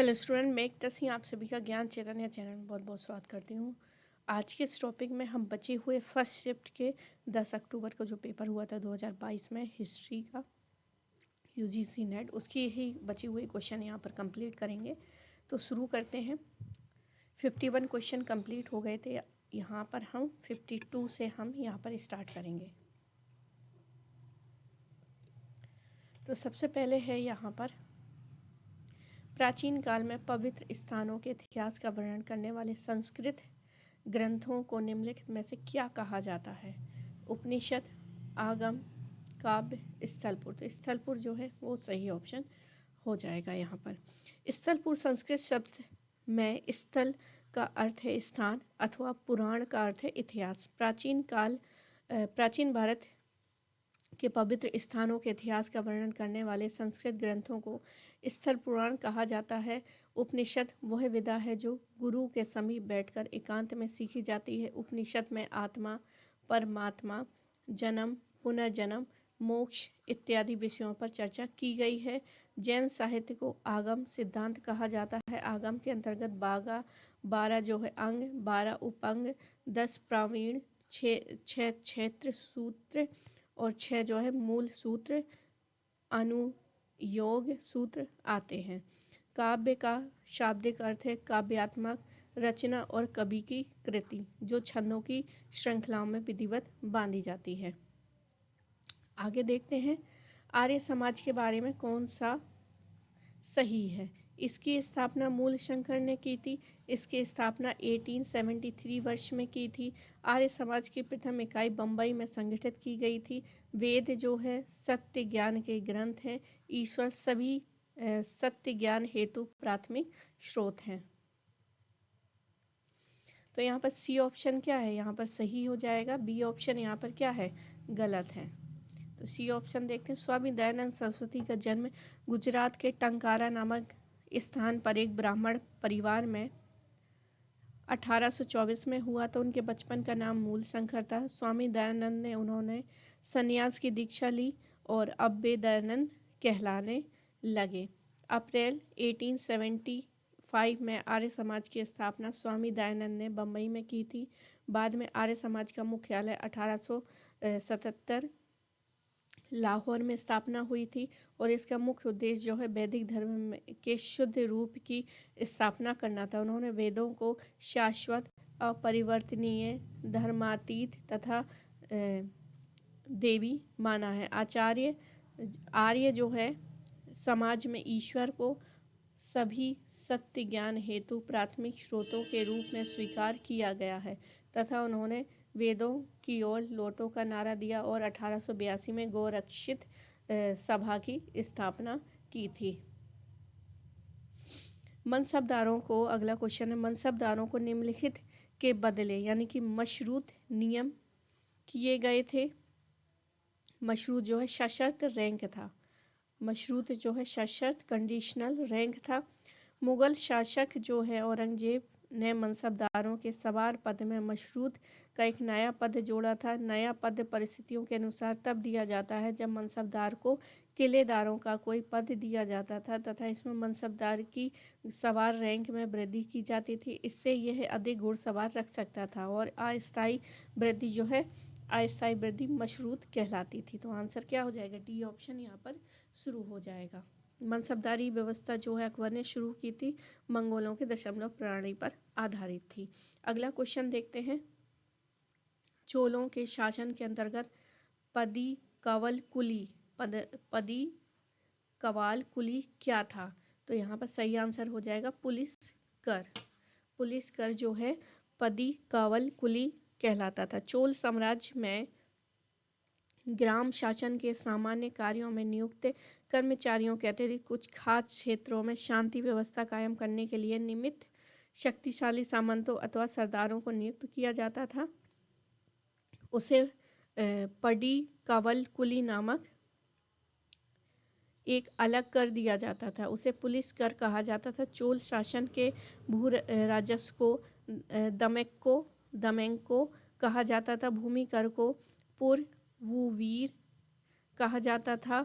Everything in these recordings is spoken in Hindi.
हेलो स्टूडेंट, मैं एक तस्वीर आप सभी का ज्ञान चैतन्य चैनल में बहुत बहुत स्वागत करती हूँ। आज के इस टॉपिक में हम बचे हुए फर्स्ट शिफ्ट के 10 अक्टूबर को जो पेपर हुआ था 2022 में हिस्ट्री का यूजीसी नेट, उसकी ही बचे हुए क्वेश्चन यहाँ पर कंप्लीट करेंगे। तो शुरू करते हैं। 51 क्वेश्चन कंप्लीट हो गए थे। यहाँ पर हम 52 से हम यहाँ पर स्टार्ट करेंगे। तो सबसे पहले है यहाँ पर प्राचीन काल में पवित्र स्थानों के इतिहास का वर्णन करने वाले संस्कृत ग्रंथों को निम्नलिखित में से क्या कहा जाता है? उपनिषद, आगम, काव्य, स्थलपुर। तो स्थलपुर जो है वो सही ऑप्शन हो जाएगा यहाँ पर। स्थलपुर संस्कृत शब्द में स्थल का अर्थ है स्थान अथवा पुराण का अर्थ है इतिहास। प्राचीन भारत के पवित्र स्थानों के इतिहास का वर्णन करने वाले संस्कृत ग्रंथों को स्थल पुराण कहा जाता है। उपनिषद वह विधा है जो गुरु के समीप बैठकर एकांत में सीखी जाती है। उपनिषद में आत्मा, परमात्मा, जन्म, पुनर्जन्म, मोक्ष इत्यादि विषयों पर चर्चा की गई है। जैन साहित्य को आगम सिद्धांत कहा जाता है। आगम के अंतर्गत 12 जो है अंग, 12 उपअंग, 10 प्रावीण, 6 क्षेत्र सूत्र और 6 जो है मूल सूत्र अनुयोग सूत्र आते हैं। काव्य का शाब्दिक अर्थ है काव्यात्मक रचना और कवि की कृति जो छंदों की श्रृंखलाओं में विधिवत बांधी जाती है। आगे देखते हैं आर्य समाज के बारे में कौन सा सही है। इसकी स्थापना मूल शंकर ने की थी। इसकी स्थापना 1873 वर्ष में की थी। आर्य समाज की प्रथम इकाई बम्बई में संगठित की गई थी। वेद जो है सत्य ज्ञान के ग्रंथ हैं। ईश्वर सभी सत्य ज्ञान हेतु प्राथमिक स्रोत हैं। तो यहाँ पर सी ऑप्शन क्या है, यहाँ पर सही हो जाएगा। बी ऑप्शन यहाँ पर क्या है, गलत है। तो सी ऑप्शन देखते हैं। स्वामी दयानंद सरस्वती का जन्म गुजरात के टंकारा नामक स्थान पर एक ब्राह्मण परिवार में 1824 में हुआ। तो उनके बचपन का नाम मूल शंकर था। स्वामी दयानंद ने उन्होंने संन्यास की दीक्षा ली और अब वे दयानंद कहलाने लगे। अप्रैल 1875 में आर्य समाज की स्थापना स्वामी दयानंद ने बम्बई में की थी। बाद में आर्य समाज का मुख्यालय 1877 लाहौर में स्थापना हुई थी और इसका मुख्य उद्देश्य जो है वैदिक धर्म के शुद्ध रूप की स्थापना करना था। उन्होंने वेदों को शाश्वत, अपरिवर्तनीय, धर्मातीत तथा देवी माना है। आर्य जो है समाज में ईश्वर को सभी सत्य ज्ञान हेतु प्राथमिक स्रोतों के रूप में स्वीकार किया गया है तथा उन्होंने वेदों की ओर लौटो का नारा दिया और 1882 में गौरक्षित सभा की स्थापना की थी। मनसबदारों को, अगला क्वेश्चन है, मनसबदारों को निम्नलिखित के बदले यानी कि मशरूत नियम किए गए थे। मशरूत जो है सशर्त रैंक था। मशरूत जो है सशर्त कंडीशनल रैंक था। मुगल शासक जो है औरंगजेब ने मनसबदारों के सवार पद में मशरूत का एक नया पद जोड़ा था। नया पद परिस्थितियों के अनुसार तब दिया जाता है जब मनसबदार को किलेदारों का कोई पद दिया जाता था तथा इसमें मनसबदार की सवार रैंक में वृद्धि की जाती थी। इससे यह अधिक घुड़सवार रख सकता था और अस्थायी वृद्धि जो है अस्थायी वृद्धि मशरूत कहलाती थी। तो आंसर क्या हो जाएगा, डी ऑप्शन यहाँ पर शुरू हो जाएगा। मनसबदारी व्यवस्था जो है अकबर ने शुरू की थी, मंगोलों के दशमलव प्रणाली पर आधारित थी। अगला क्वेश्चन देखते हैं। चोलों के शासन के अंतर्गत पदी कवल कुली क्या था? तो यहाँ पर सही आंसर हो जाएगा पुलिस कर। पुलिस कर जो है पदी कवल कुली कहलाता था। चोल साम्राज्य में ग्राम शासन के सामान्य कार्यों में नियुक्त कर्मचारियों के अतिरिक्त कुछ खास क्षेत्रों में शांति व्यवस्था कायम करने के लिए निमित्त शक्तिशाली सामंतों अथवा सरदारों को नियुक्त किया जाता था। उसे पडी कावल कुली नामक एक अलग कर दिया जाता था। उसे पुलिस कर कहा जाता था। चोल शासन के भू राजस्व को दमेंको कहा जाता था। भूमि कर को पुरवूवीर कहा जाता था।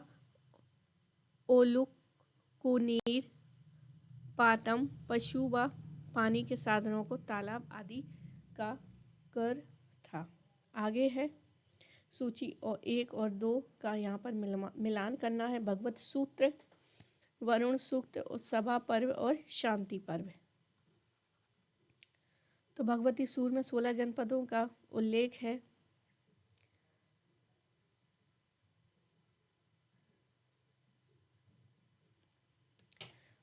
ओलुकुनीर पातम पशु व पानी के साधनों को तालाब आदि का कर था। आगे है सूची और 1 और 2 का यहाँ पर मिलान करना है। भगवत सूत्र, वरुण सूक्त, सभा पर्व और शांति पर्व। तो भगवती सूर में 16 जनपदों का उल्लेख है।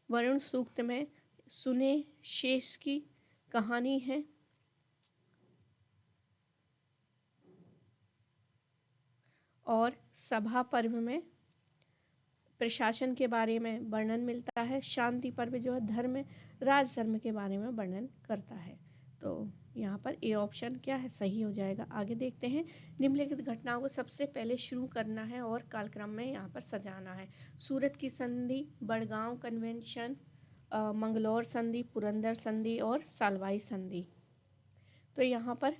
वरुण सूक्त में सुने शेष की कहानी है। और सभा पर्व में प्रशासन के बारे में वर्णन मिलता है। शांति पर्व जो है धर्म, राजधर्म के बारे में वर्णन करता है। तो यहाँ पर ए ऑप्शन क्या है, सही हो जाएगा। आगे देखते हैं। निम्नलिखित घटनाओं को सबसे पहले शुरू करना है और कालक्रम में यहाँ पर सजाना है। सूरत की संधि, बड़गांव कन्वेंशन, मंगलौर संधि, पुरंदर संधि और सालवाई संधि। तो यहाँ पर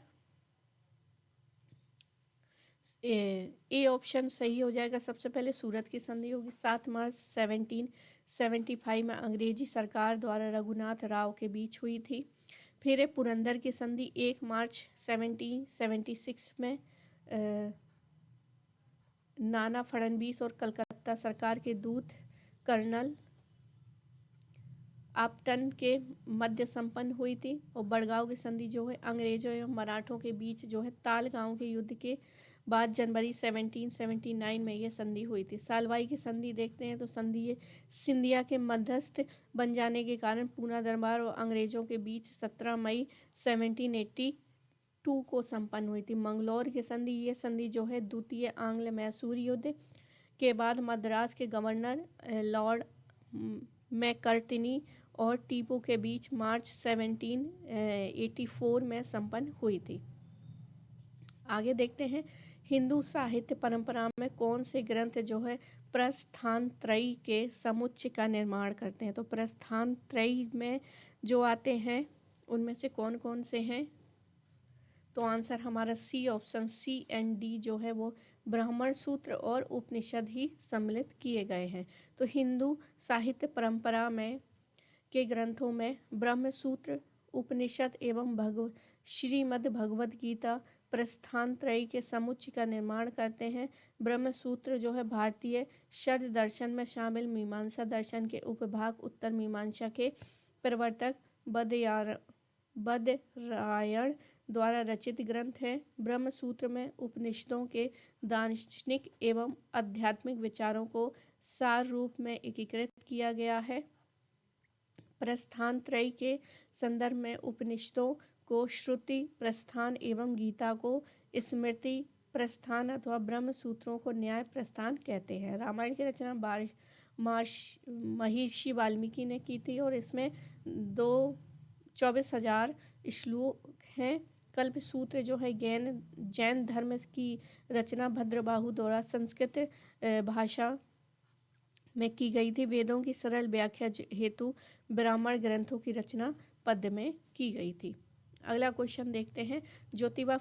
ए ऑप्शन सही हो जाएगा। सबसे पहले सूरत की संधि होगी 7 मार्च 1775 में अंग्रेजी सरकार द्वारा रघुनाथ राव के बीच हुई थी। फिर है पुरंदर की संधि 1 मार्च 1776 में नाना फडणवीस और कलकत्ता सरकार के दूत कर्नल अपटन के मध्य संपन्न हुई थी। और बड़गांव की संधि जो है अंग्रेजों एवं मराठों के बीच जो है ताल गांव के युद्ध के बाद जनवरी 1779 में यह संधि हुई थी। सालवाई की संधि देखते हैं तो संधि सिंधिया के मध्यस्थ बन जाने के कारण पूना दरबार और अंग्रेजों के बीच 17 मई 1782 को संपन्न हुई थी। मंगलौर की संधि, ये संधि जो है द्वितीय आंग्ल मैसूर युद्ध के बाद मद्रास के गवर्नर लॉर्ड मैकर्टनी और टीपू के बीच मार्च 1784 में संपन्न हुई थी। आगे देखते हैं। हिंदू साहित्य परंपरा में कौन से ग्रंथ जो है प्रस्थान त्रयी के समुच्चय का निर्माण करते हैं। तो प्रस्थान त्रयी में जो आते हैं उनमें से कौन कौन से हैं। तो आंसर हमारा C option C and D जो है वो ब्राह्मण सूत्र और उपनिषद ही सम्मिलित किए गए हैं। तो हिंदू साहित्य परंपरा में के ग्रंथों में ब्रह्म सूत्र, उपनिषद एवं श्रीमद् भगवद गीता प्रस्थान त्रयी के समुच्चय का निर्माण करते हैं। ब्रह्म सूत्र जो है भारतीय शरद दर्शन में शामिल मीमांसा दर्शन के उपभाग उत्तर मीमांसा के प्रवर्तक बदरायण द्वारा रचित ग्रंथ है। ब्रह्म सूत्र में उपनिषदों के दार्शनिक एवं आध्यात्मिक विचारों को सार रूप में एकीकृत किया गया है। प्रस्थान त्रयी के संदर्भ में उपनिषदों को श्रुति प्रस्थान एवं गीता को स्मृति प्रस्थान अथवा ब्रह्म सूत्रों को न्याय प्रस्थान कहते हैं। रामायण की रचना महर्षि वाल्मीकि ने की थी और इसमें 24,000 श्लोक हैं। कल्प सूत्र जो है जैन धर्म की रचना भद्रबाहु द्वारा संस्कृत भाषा में की गई थी। वेदों की सरल व्याख्या हेतु ब्राह्मण ग्रंथों की रचना पद्य में की गई थी। अगला क्वेश्चन देखते हैं। ज्योतिबा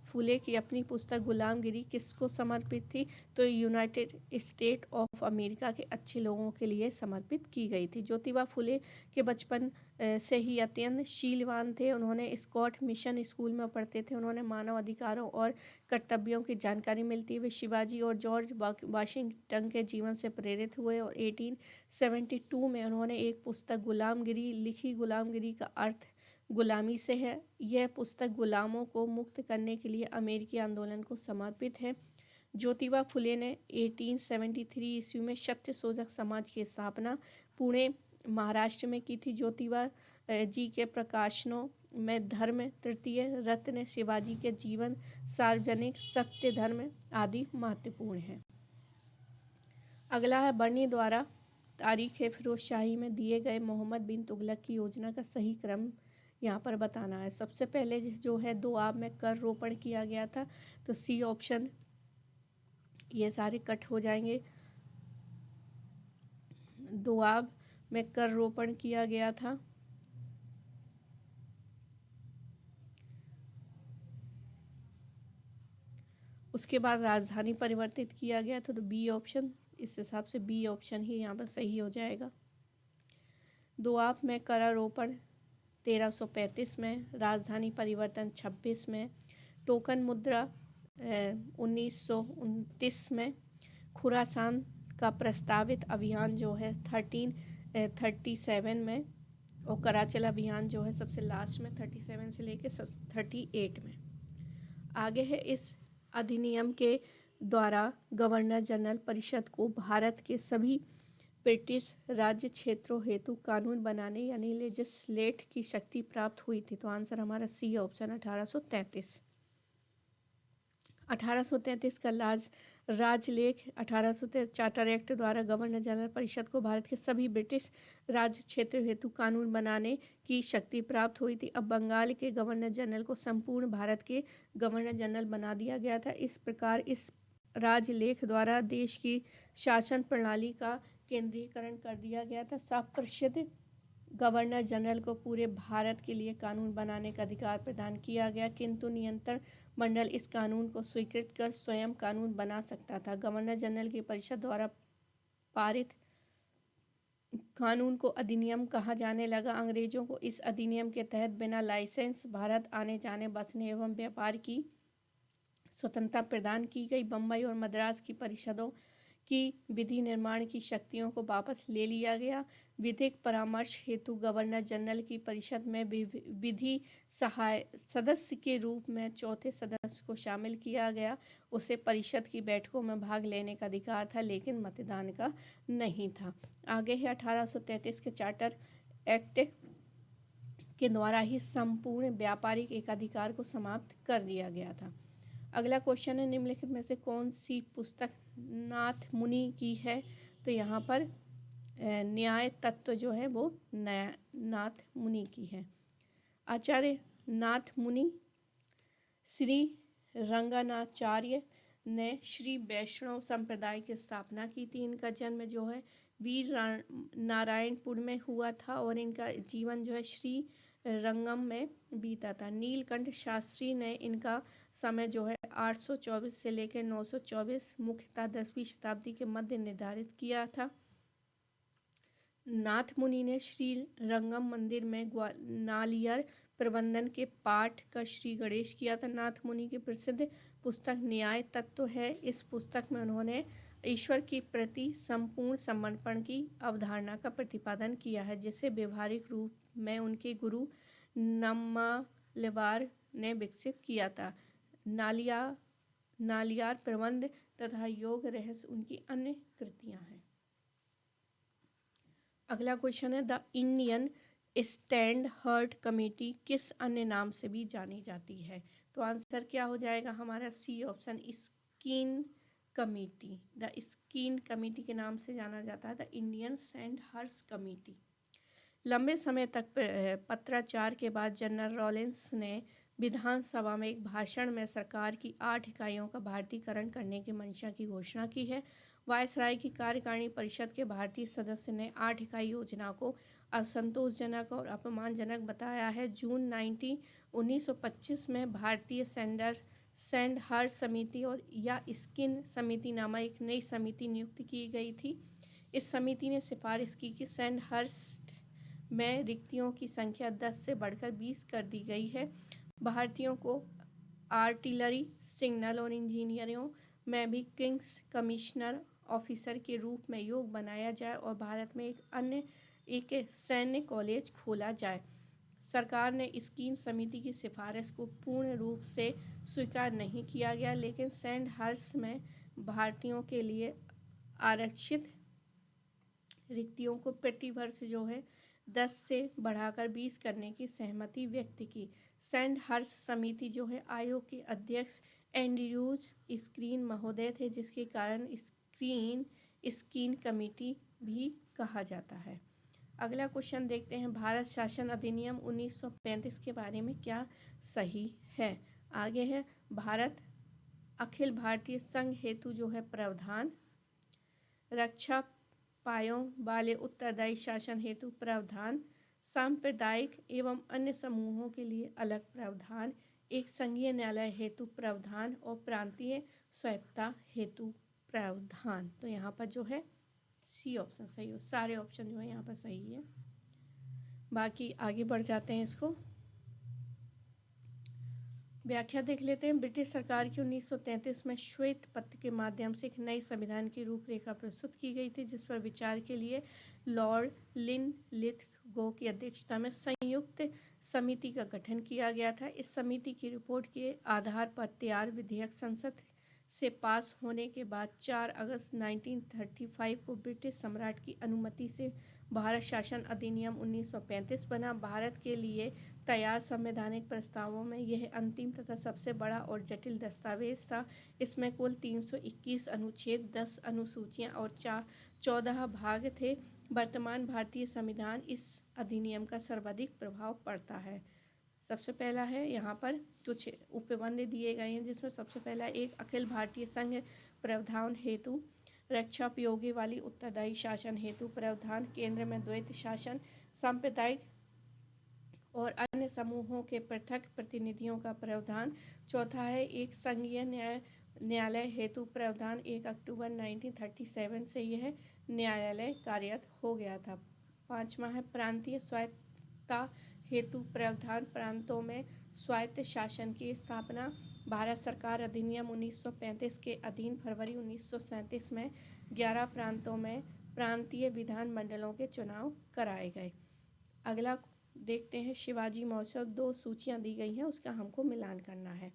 फुले की अपनी पुस्तक गुलामगिरी किसको समर्पित थी। तो यूनाइटेड स्टेट ऑफ अमेरिका के अच्छे लोगों के लिए समर्पित की गई थी। ज्योतिबा फुले के बचपन से ही अत्यंत शीलवान थे। उन्होंने स्कॉट मिशन स्कूल में पढ़ते थे। उन्होंने मानव अधिकारों और कर्तव्यों की जानकारी मिलती है। वे शिवाजी और जॉर्ज वाशिंगटन के जीवन से प्रेरित हुए और 1872 में उन्होंने एक पुस्तक गुलामगिरी लिखी। गुलामगिरी का अर्थ गुलामी से है। यह पुस्तक गुलामों को मुक्त करने के लिए अमेरिकी आंदोलन को समर्पित है। ज्योतिबा फुले ने 1873 ईस्वी में सत्य शोधक समाज की स्थापना पुणे महाराष्ट्र में की थी। ज्योतिबा जी के प्रकाशनों में धर्म तृतीय रत्न, शिवाजी के जीवन, सार्वजनिक सत्य, धर्म आदि महत्वपूर्ण हैं। अगला है बर्नी द्वारा तारीख फिरोजशाही में दिए गए मोहम्मद बिन तुगलक की योजना का सही क्रम यहाँ पर बताना है। सबसे पहले जो है दोआब में कर रोपण किया गया था। तो सी ऑप्शन ये सारे कट हो जाएंगे। दोआब में कर रोपण किया गया था। उसके बाद राजधानी परिवर्तित किया गया था। तो बी ऑप्शन, इस हिसाब से बी ऑप्शन ही यहाँ पर सही हो जाएगा। दोआब में करारोपण 1335 में, राजधानी परिवर्तन 26 में, टोकन मुद्रा 1929 में, खुरासान का प्रस्तावित अभियान जो है 1337 में, और कराचल अभियान जो है सबसे लास्ट में 37 से लेके 38 में। आगे है, इस अधिनियम के द्वारा गवर्नर जनरल परिषद को भारत के सभी ब्रिटिश राज्य क्षेत्रों हेतु कानून बनाने यानी लेजिस्लेट की शक्ति प्राप्त हुई थी। तो आंसर हमारा सी ऑप्शन 1833। 1833 का राजलेख 1833 चार्टर एक्ट द्वारा गवर्नर जनरल परिषद को भारत के सभी ब्रिटिश राज्य क्षेत्र हेतु कानून बनाने की शक्ति प्राप्त हुई थी। अब बंगाल के गवर्नर जनरल को संपूर्ण भारत के गवर्नर जनरल बना दिया गया था। इस प्रकार इस राजलेख द्वारा देश की शासन प्रणाली का केंद्रीकरण कर दिया गया था। सब प्रसिद्ध गवर्नर जनरल को पूरे भारत के लिए कानून बनाने का अधिकार प्रदान किया गया, किंतु नियंत्रण मंडल इस कानून को स्वीकृत कर स्वयं कानून बना सकता था। गवर्नर जनरल की परिषद द्वारा पारित कानून को अधिनियम कहा जाने लगा। अंग्रेजों को इस अधिनियम के तहत बिना लाइसेंस भारत आने जाने, बसने एवं व्यापार की स्वतंत्रता प्रदान की गई। बम्बई और मद्रास की परिषदों की विधि निर्माण की शक्तियों को वापस ले लिया गया। विधिक परामर्श हेतु गवर्नर जनरल की परिषद में विधि सहाय सदस्य के रूप में चौथे सदस्य को शामिल किया गया। उसे परिषद की बैठकों में भाग लेने का अधिकार था, लेकिन मतदान का नहीं था। आगे है 1833 के चार्टर एक्ट के द्वारा ही संपूर्ण व्यापारिक एकाधिकार को समाप्त कर दिया गया था। अगला क्वेश्चन है, निम्नलिखित में से कौन सी पुस्तक नाथ मुनि की है? तो यहाँ पर न्याय तत्व जो है वो नाथ मुनि की है। आचार्य नाथ मुनि श्री रंगनाचार्य ने श्री वैष्णव संप्रदाय की स्थापना की थी। इनका जन्म जो है वीर नारायणपुर में हुआ था और इनका जीवन जो है श्री रंगम में बीता था। नीलकंठ शास्त्री ने इनका समय जो है 824 से लेकर 924 मुख्यतः 10वीं शताब्दी के मध्य निर्धारित किया था। नाथ मुनि ने श्री रंगम मंदिर में नालियर प्रबंधन के पाठ का श्री गणेश किया था। नाथ मुनि की प्रसिद्ध पुस्तक न्याय तत्व है। इस पुस्तक में उन्होंने ईश्वर के प्रति संपूर्ण समर्पण की अवधारणा का प्रतिपादन किया है, जिसे व्यवहारिक रूप में उनके गुरु नम्मालवार ने विकसित किया था। नालियार प्रबंध तथा योग रहस्य उनकी अन्य कृतियां हैं। अगला क्वेश्चन है, द इंडियन स्टैंडहर्ड कमेटी किस अन्य नाम से भी जानी जाती है? तो आंसर क्या हो जाएगा हमारा C option, Skeen committee. The Skeen committee के नाम से जाना जाता है द इंडियन स्टैंडहर्ड कमेटी। लंबे समय तक पत्राचार के बाद जनरल रॉलिंस ने विधानसभा में एक भाषण में सरकार की 8 इकाइयों का भारतीयकरण करने की मंशा की घोषणा की है। वायसराय की कार्यकारिणी परिषद के भारतीय सदस्य ने 8 इकाई योजना को असंतोषजनक और अपमानजनक बताया है। जून 1925 में भारतीय सैंडहर्स्ट समिति और या स्किन समिति नामक एक नई समिति नियुक्त की गई थी। इस समिति ने सिफारिश की कि सैंडहर्स्ट में रिक्तियों की संख्या 10 से बढ़कर 20 कर दी गई है। भारतीयों को आर्टिलरी, सिग्नल और इंजीनियरिंग में भी किंग्स कमिश्नर ऑफिसर के रूप में योग बनाया जाए और भारत में एक सैन्य कॉलेज खोला जाए। सरकार ने स्कीन समिति की सिफारिश को पूर्ण रूप से स्वीकार नहीं किया गया, लेकिन सैंडहर्स्ट में भारतीयों के लिए आरक्षित रिक्तियों को प्रतिवर्ष जो है 10 से बढ़ाकर 20 करने की सहमति व्यक्त की। सैंडहर्स्ट समिति जो है आयोग के अध्यक्ष एंड्रयूज स्कीन महोदय थे, जिसके कारण स्कीन कमेटी भी कहा जाता है। अगला क्वेश्चन देखते हैं, भारत शासन अधिनियम 1935 के बारे में क्या सही है? आगे है, भारत अखिल भारतीय संघ हेतु जो है प्रावधान, रक्षा पायों वाले उत्तरदायी शासन हेतु प्रावधान, सांप्रदायिक एवं अन्य समूहों के लिए अलग प्रावधान, एक संघीय न्यायालय हेतु प्रावधान और प्रांतीय स्वायत्तता हेतु प्रावधान। तो यहाँ पर जो है सी ऑप्शन सही हो, सारे ऑप्शन जो है यहाँ पर सही है। बाकी आगे बढ़ जाते हैं, इसको व्याख्या देख लेते हैं। ब्रिटिश सरकार की 1933 में श्वेत पत्र के माध्यम से एक नई संविधान की रूपरेखा प्रस्तुत की गई थी, जिस पर विचार के लिए लॉर्ड लिनलिथगो की अध्यक्षता में संयुक्त समिति का गठन किया गया था। इस समिति की रिपोर्ट के आधार पर तैयार विधेयक संसद से पास होने के बाद 4 अगस्त 1935 को ब्रिटिश सम्राट की अनुमति से भारत शासन अधिनियम 1935 बना। भारत के लिए तैयार संवैधानिक प्रस्तावों में यह अंतिम तथा सबसे बड़ा और जटिल दस्तावेज था। इसमें कुल 321 अनुच्छेद, 10 अनुसूचियां और 14 भाग थे। वर्तमान भारतीय संविधान इस अधिनियम का सर्वाधिक प्रभाव पड़ता है। सबसे पहला है, यहाँ पर कुछ उपबंध दिए गए हैं, जिसमें सबसे पहला एक अखिल भारतीय संघ प्रावधान हेतु रक्षा उपयोगी वाली उत्तरदायी शासन हेतु प्रावधान, केंद्र में द्वैत शासन, सांप्रदायिक और अन्य समूहों के पृथक प्रतिनिधियों का प्रावधान। चौथा है एक संघीय न्यायालय हेतु प्रावधान। 1 अक्टूबर 1937 से यह न्यायालय कार्यरत हो गया था। पांचवा है प्रांतीय स्वायत्तता हेतु प्रावधान। प्रांतों में स्वायत्त शासन की स्थापना। भारत सरकार अधिनियम 1935 के अधीन फरवरी 1937 में 11 प्रांतों में प्रांतीय विधान मंडलों के चुनाव कराए गए। अगला देखते हैं शिवाजी महोत्सव। 2 सूचियां दी गई हैं, उसका हमको मिलान करना है।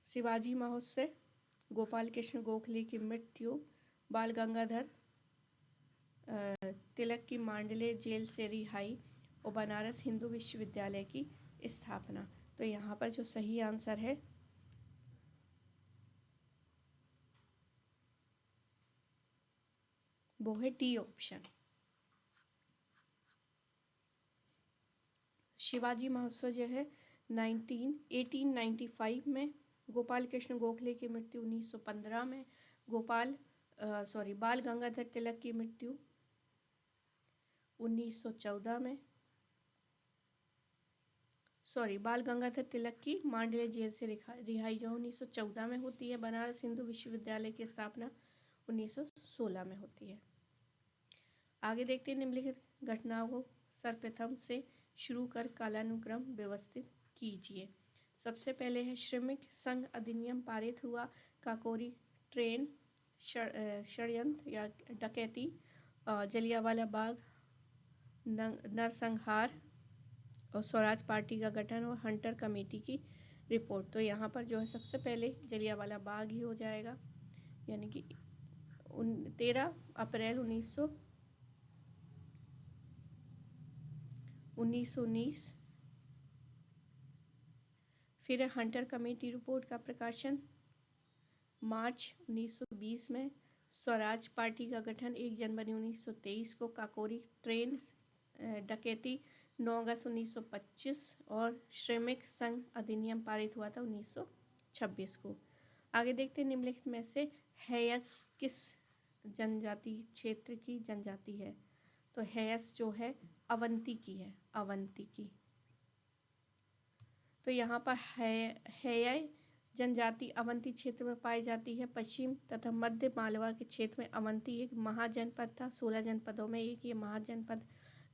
शिवाजी महोत्सव, गोपाल कृष्ण गोखले की मृत्यु, बाल गंगाधर तिलक की मांडले जेल से रिहाई और बनारस हिंदू विश्वविद्यालय की स्थापना। तो यहाँ पर जो सही आंसर है वो है डी ऑप्शन। शिवाजी महोत्सव जो है 1895 में, गोपाल कृष्ण गोखले की मृत्यु 1915 में, बाल गंगाधर तिलक की मृत्यु 1914 में, बाल गंगाधर तिलक की मांडले जेल से रिहाई जो 1914 में होती है। बनारस हिंदू विश्वविद्यालय की स्थापना 1916 में होती है। आगे देखते हैं निम्नलिखित घटनाओं को सर्वप्रथम से शुरू कर कालानुक्रम व्यवस्थित कीजिए। सबसे पहले है श्रमिक संघ अधिनियम पारित हुआ। काकोरी ट्रेन षड्यंत्र या डकैती, जलियांवाला बाग नरसंहार और स्वराज पार्टी का गठन और हंटर कमेटी की रिपोर्ट। तो यहाँ पर जो है सबसे पहले जलियांवाला बाग ही हो जाएगा, यानी कि 13 अप्रैल 1919। फिर हंटर कमेटी रिपोर्ट का प्रकाशन मार्च 1920 में। स्वराज पार्टी का गठन 1 जनवरी 1923 को। काकोरी ट्रेन डकैती 9 अगस्त 1925 और श्रमिक संघ अधिनियम पारित हुआ था 1926 को। आगे देखते हैं निम्नलिखित में से हैयस किस जनजाति क्षेत्र की जनजाति है। तो हैयस जो है अवंती की है, अवंती की। तो यहाँ पर हैय जनजाति अवंती क्षेत्र में पाई जाती है। पश्चिम तथा मध्य मालवा के क्षेत्र में अवंती एक महाजनपद था। 16 जनपदों में एक ये महाजनपद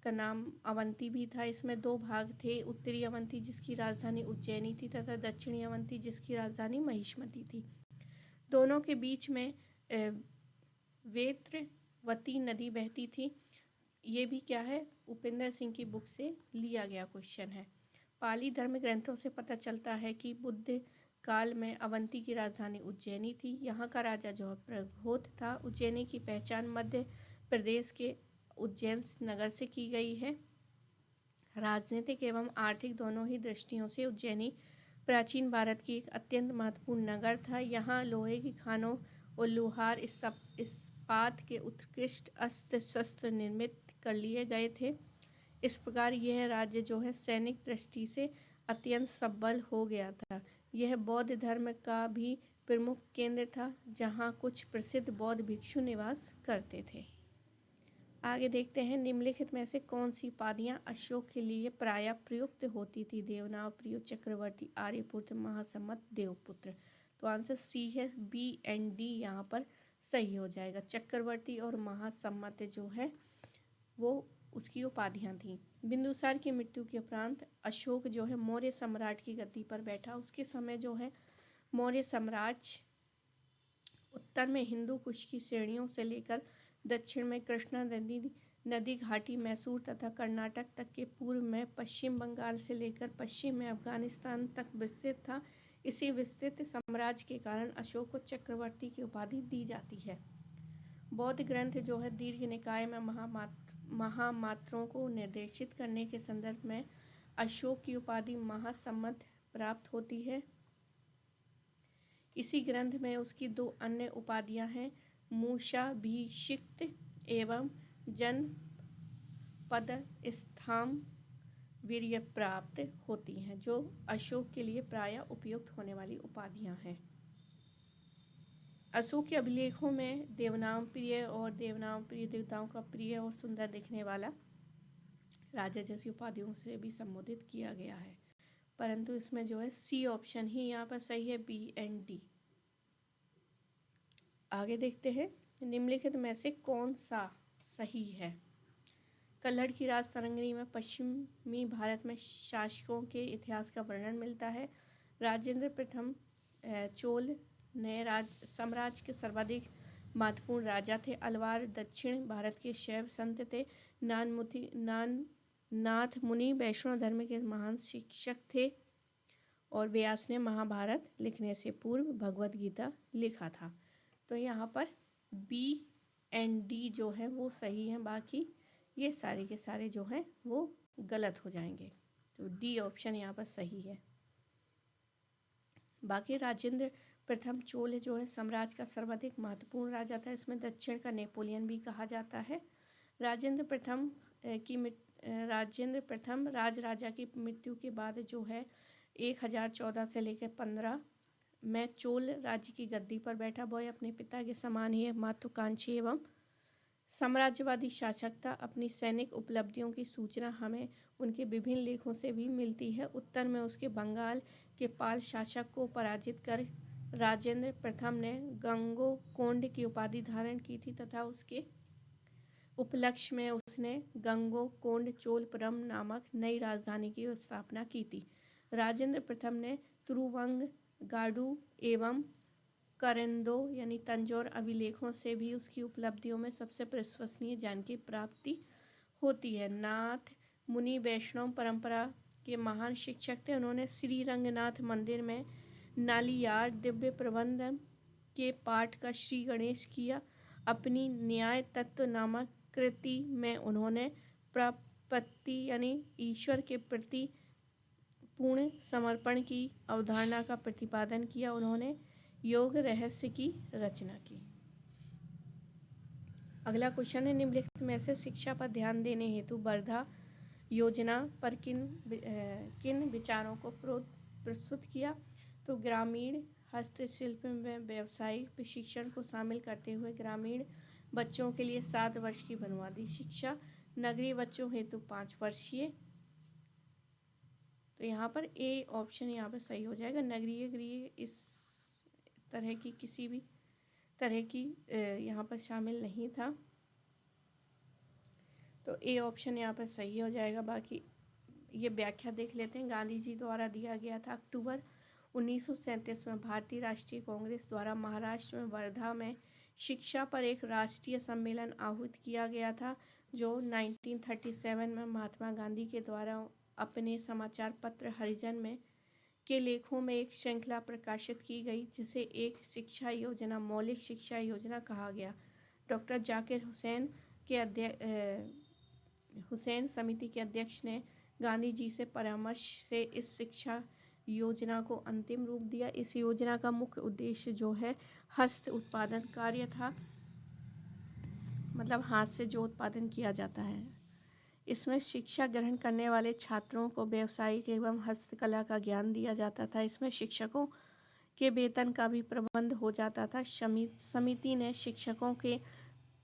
का नाम अवंती भी था। इसमें 2 भाग थे, उत्तरी अवंती जिसकी राजधानी उज्जैनी थी तथा दक्षिणी अवंती जिसकी राजधानी महिष्मती थी। दोनों के बीच में वेत्रवती नदी बहती थी। ये भी क्या है, उपेंद्र सिंह की बुक से लिया गया क्वेश्चन है। पाली धर्म ग्रंथों से पता चलता है कि बुद्ध काल में अवंती की राजधानी उज्जैनी थी। यहाँ का राजा जो प्रबोध था। उज्जैनी की पहचान मध्य प्रदेश के उज्जैन नगर से की गई है। राजनीतिक एवं आर्थिक दोनों ही दृष्टियों से उज्जैनी प्राचीन भारत की एक अत्यंत महत्वपूर्ण नगर था। यहाँ लोहे की खानों और लोहार इस्पात के उत्कृष्ट अस्त्र शस्त्र निर्मित कर लिए गए थे। इस प्रकार यह राज्य जो है सैनिक दृष्टि से अत्यंत सबल हो गया था। यह बौद्ध धर्म का भी प्रमुख केंद्र था, जहाँ कुछ प्रसिद्ध बौद्ध भिक्षु निवास करते थे। आगे देखते हैं निम्नलिखित में से कौन सी उपाधियां अशोक के लिए प्रायः प्रयुक्त होती थी। देवनाव, प्रिय चक्रवर्ती, आर्यपुत्र, महासम्मत, देवपुत्र। तो आंसर सी है, बी एंड डी यहाँ पर सही हो जाएगा। चक्रवर्ती और महासम्मत जो है वो उसकी उपाधियां थीं। बिंदुसार की मृत्यु के उपरांत अशोक जो है मौर्य सम्राट की गद्दी पर बैठा। उसके समय जो है मौर्य साम्राज्य उत्तर में हिंदू कुश की श्रेणियों से लेकर दक्षिण में कृष्णा नदी घाटी, मैसूर तथा कर्नाटक तक के पूर्व में पश्चिम बंगाल से लेकर पश्चिम में अफगानिस्तान तक विस्तृत था। इसी विस्तृत साम्राज्य के कारण अशोक को चक्रवर्ती की उपाधि दी जाती है। बौद्ध ग्रंथ जो है दीर्घ निकाय में महामात्रों को निर्देशित करने के संदर्भ में अशोक की उपाधि महासम्मत प्राप्त होती है। इसी ग्रंथ में उसकी दो अन्य उपाधियां हैं, मूषाभिषिक्त एवं जनपदस्थाम वीर्य प्राप्त होती हैं, जो अशोक के लिए प्रायः उपयुक्त होने वाली उपाधियां हैं। अशोक के अभिलेखों में देवनाम प्रिय और देवनाम प्रिय देवताओं का प्रिय और सुंदर दिखने वाला राजा जैसी उपाधियों से भी संबोधित किया गया है, परंतु इसमें जो है सी ऑप्शन ही यहाँ पर सही है, बी एंड डी। आगे देखते हैं निम्नलिखित में से कौन सा सही है। कल्हड़ की राज तरंगिणी में पश्चिमी भारत में शासकों के इतिहास का वर्णन मिलता है। राजेंद्र प्रथम चोल ने साम्राज्य के सर्वाधिक महत्वपूर्ण राजा थे। अलवार दक्षिण भारत के शैव संत थे। नाथ मुनि वैष्णव धर्म के महान शिक्षक थे और व्यास ने महाभारत लिखने से पूर्व भगवत गीता लिखा था। तो यहाँ पर बी एंड डी जो है वो सही है, बाकी ये सारे के सारे जो हैं वो गलत हो जाएंगे। तो डी ऑप्शन यहाँ पर सही है। बाकी राजेंद्र प्रथम चोल जो है साम्राज्य का सर्वाधिक महत्वपूर्ण राजा था। इसमें दक्षिण का नेपोलियन भी कहा जाता है। राजेंद्र प्रथम राजा की मृत्यु के बाद जो है 1014 से लेकर 15 में चोल राज्य की गद्दी पर बैठा। वह अपने पिता के समान ही महत्वाकांक्षी एवं साम्राज्यवादी शासक था। अपनी सैनिक उपलब्धियों की सूचना हमें उनके विभिन्न लेखों से भी मिलती है। उत्तर में उसके बंगाल के पाल शासक को पराजित कर राजेंद्र प्रथम ने गंगोकोंड की उपाधि धारण की थी तथा उसके उपलक्ष्य में उसने गंगोकोंड चोलपुरम नामक नई राजधानी की स्थापना की थी। राजेंद्र प्रथम ने तिरुवंगाडु एवं करेंदो यानी तंजौर अभिलेखों से भी उसकी उपलब्धियों में सबसे विश्वसनीय जानकारी प्राप्ति होती है। नाथ मुनि वैष्णव परंपरा के महान शिक्षक थे। उन्होंने श्री रंगनाथ मंदिर में नालियार दिव्य प्रबंधन के पाठ का श्री गणेश किया। अपनी न्याय तत्व नामक कृति में उन्होंने प्रपत्ति यानी ईश्वर के प्रति पूर्ण समर्पण की अवधारणा का प्रतिपादन किया। उन्होंने योग रहस्य की रचना की। अगला क्वेश्चन है निम्नलिखित में से शिक्षा पर ध्यान देने हेतु वर्धा योजना पर किन विचारों को प्रस्तुत किया। तो ग्रामीण हस्तशिल्प में व्यावसायिक प्रशिक्षण को शामिल करते हुए ग्रामीण बच्चों के लिए 7 वर्ष की बुनियादी शिक्षा, नगरीय बच्चों हेतु 5 वर्षीय। तो यहाँ पर ए ऑप्शन यहाँ पर सही हो जाएगा। नगरीय गृह इस तरह की किसी भी तरह की यहाँ पर शामिल नहीं था, तो ए ऑप्शन यहाँ पर सही हो जाएगा। बाकी ये व्याख्या देख लेते हैं। गांधी जी द्वारा दिया गया था। अक्टूबर 1937 में भारतीय राष्ट्रीय कांग्रेस द्वारा महाराष्ट्र में वर्धा में शिक्षा पर एक राष्ट्रीय सम्मेलन आहूत किया गया था, जो 1937 में महात्मा गांधी के द्वारा अपने समाचार पत्र हरिजन में के लेखों में एक श्रृंखला प्रकाशित की गई, जिसे एक शिक्षा योजना, मौलिक शिक्षा योजना कहा गया। डॉक्टर जाकिर हुसैन समिति के अध्यक्ष ने गांधी जी से परामर्श से इस शिक्षा योजना को अंतिम रूप दिया। इस योजना का मुख्य उद्देश्य जो है हस्त उत्पादन कार्य था, मतलब हाथ से जो उत्पादन किया जाता है। इसमें शिक्षा ग्रहण करने वाले छात्रों को व्यावसायिक एवं हस्तकला का ज्ञान दिया जाता था। इसमें शिक्षकों के वेतन का भी प्रबंध हो जाता था। समिति ने शिक्षकों के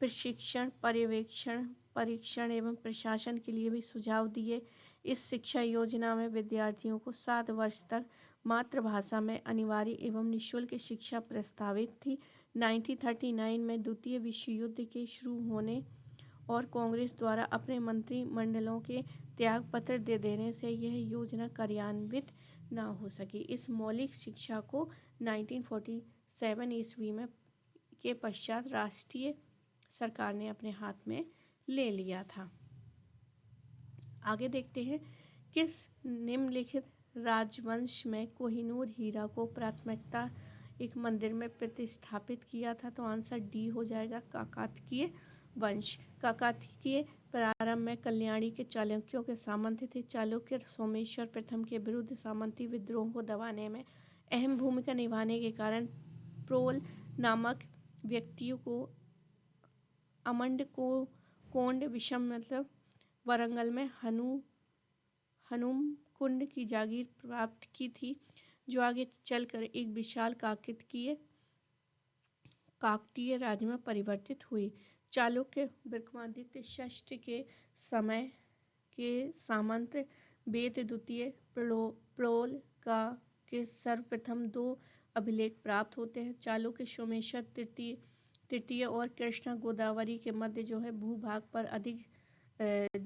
प्रशिक्षण, पर्यवेक्षण, परीक्षण एवं प्रशासन के लिए भी सुझाव दिए। इस शिक्षा योजना में विद्यार्थियों को 7 वर्ष तक मातृभाषा में अनिवार्य एवं निःशुल्क शिक्षा प्रस्तावित थी। 1939 में द्वितीय विश्व युद्ध के शुरू होने और कांग्रेस द्वारा अपने मंत्रिमंडलों के त्यागपत्र दे देने से यह योजना कार्यान्वित न हो सकी। इस मौलिक शिक्षा को 1947 ईस्वी में के पश्चात राष्ट्रीय सरकार ने अपने हाथ में ले लिया था। आगे देखते हैं, किस निम्नलिखित राजवंश में कोहिनूर हीरा को प्राथमिकता एक मंदिर में प्रतिस्थापित किया था? तो आंसर डी हो जाएगा, काकतीय वंश। काकतीय प्रारंभ में कल्याणी के चालुक्यों के सामंत थे। चालुक्य सोमेश्वर प्रथम के विरुद्ध सामंती विद्रोह को दबाने में अहम भूमिका निभाने के कारण प्रोल नामक व्यक्तियों को अमंड को कोंड विषम मतलब वरंगल में हनुम कुंड की जागीर प्राप्त की थी, जो आगे चलकर एक विशाल काकतीय राज्य में परिवर्तित हुई। चालुक्य विक्रमादित्य षष्ठ के समय के सामंत वेद द्वितीय प्रोल का के सर्वप्रथम 2 अभिलेख प्राप्त होते हैं। चालुक्य सोमेश्वर तृतीय और कृष्णा गोदावरी के मध्य जो है भूभाग पर अधिक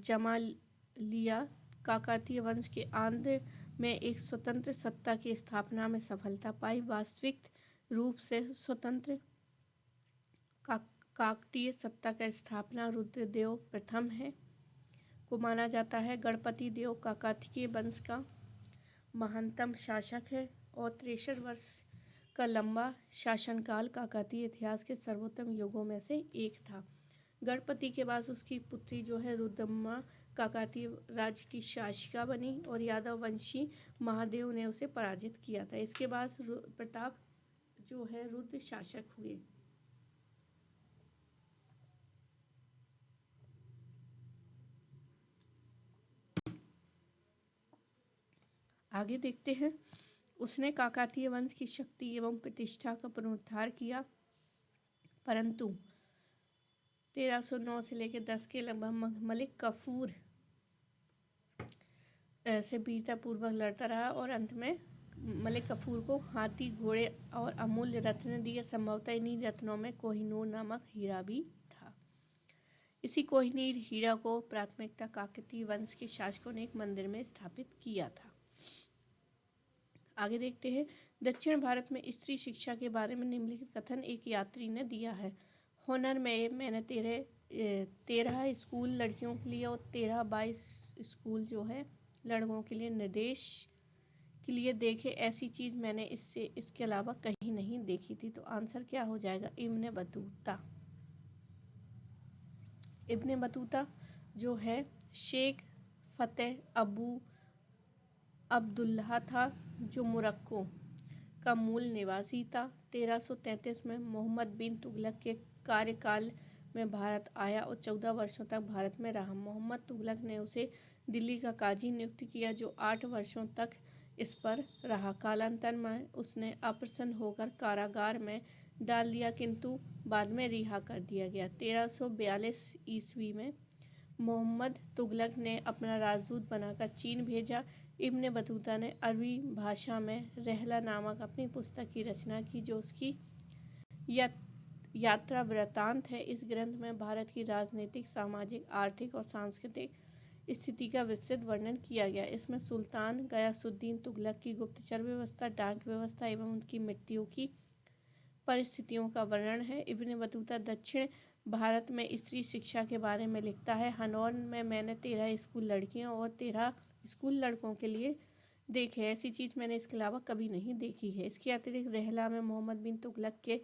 जमा लिया। काकतीय वंश के आंध्र में एक स्वतंत्र सत्ता की स्थापना में सफलता पाई। वास्तविक रूप से स्वतंत्र काकतीय सत्ता का स्थापना रुद्रदेव प्रथम है को माना जाता है। गणपति देव काकतीय वंश का महानतम शासक है और 63 वर्ष का लंबा शासनकाल काकतीय इतिहास के सर्वोत्तम युगों में से एक था। गणपति के बाद उसकी पुत्री जो है रुद्रम्मा काकतीय राज्य की शासिका बनी और यादव वंशी महादेव ने उसे पराजित किया था। इसके बाद प्रताप जो है रुद्र शासक हुए। आगे देखते हैं, उसने काकतीय वंश की शक्ति एवं प्रतिष्ठा का पुनरुद्धार किया, परंतु 1309 से लेकर 10 के लगभग मलिक कफूर से वीरतापूर्वक लड़ता रहा और अंत में मलिक कफूर को हाथी, घोड़े और अमूल्य रत्न दिए। संभवतः इन्हीं रत्नों में कोहिनूर नामक हीरा भी था। इसी कोहिनूर हीरा को प्राथमिकता काकतीय वंश के शासकों ने एक मंदिर में स्थापित किया था। आगे देखते हैं, दक्षिण भारत में स्त्री शिक्षा के बारे में निम्नलिखित कथन एक यात्री ने दिया है। होनर में मैंने 13 स्कूल लड़कियों के लिए और 13-22 स्कूल जो है लड़कों के लिए निर्देश के लिए देखे। ऐसी चीज़ मैंने इसके अलावा कहीं नहीं देखी थी। तो आंसर क्या हो जाएगा, इब्ने बतूता। इब्ने बतूता जो है शेख फतेह अब्दुल्लाह था, जो मोरक्को का मूल निवासी था। 1333 में मोहम्मद बिन तुगलक के कार्यकाल में भारत आया और 14 वर्षों तक भारत में रहा। मोहम्मद तुगलक ने उसे दिल्ली का काजी नियुक्त किया, जो 8 वर्षों तक इस पर रहा। कालांतर में उसने अप्रसन्न होकर कारागार में डाल दिया, किंतु बाद में रिहा कर दिया गया। 1342 ईस्वी में मोहम्मद तुगलक ने अपना राजदूत बनाकर चीन भेजा। इब्ने बतूता ने अरबी भाषा में रहला नामक अपनी पुस्तक की रचना की, जो उसकी यात्रा वृत्तांत है। इस ग्रंथ में भारत की राजनीतिक, सामाजिक, आर्थिक और सांस्कृतिक स्थिति का विस्तृत वर्णन किया गया। इसमें सुल्तान गयासुद्दीन तुगलक की गुप्तचर व्यवस्था, डाक व्यवस्था एवं उनकी मृत्यु की परिस्थितियों का वर्णन है। इब्ने बतूता दक्षिण भारत में स्त्री शिक्षा के बारे में लिखता है। हनौर में मैंने 13 स्कूल लड़कियों और 13 स्कूल लड़कों के लिए देखे। ऐसी चीज़ मैंने इसके अलावा कभी नहीं देखी है। इसके अतिरिक्त रहला में मोहम्मद बिन तुगलक के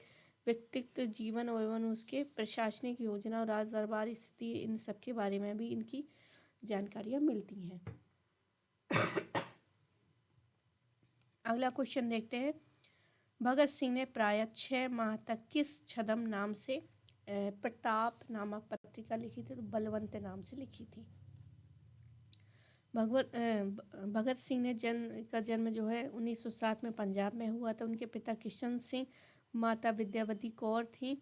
व्यक्तित्व, जीवन एवं उसके प्रशासनिक योजना और राज दरबार स्थिति, इन सब के बारे में भी इनकी जानकारियाँ मिलती हैं। अगला क्वेश्चन देखते हैं, भगत सिंह ने प्रायः 6 माह तक किस छद्म नाम से प्रताप नामक पत्रिका लिखी थी? तो बलवंत नाम से लिखी थी। भगत सिंह ने जन्म जो है 1907 में पंजाब में हुआ था। उनके पिता किशन सिंह, माता विद्यावती कौर थी।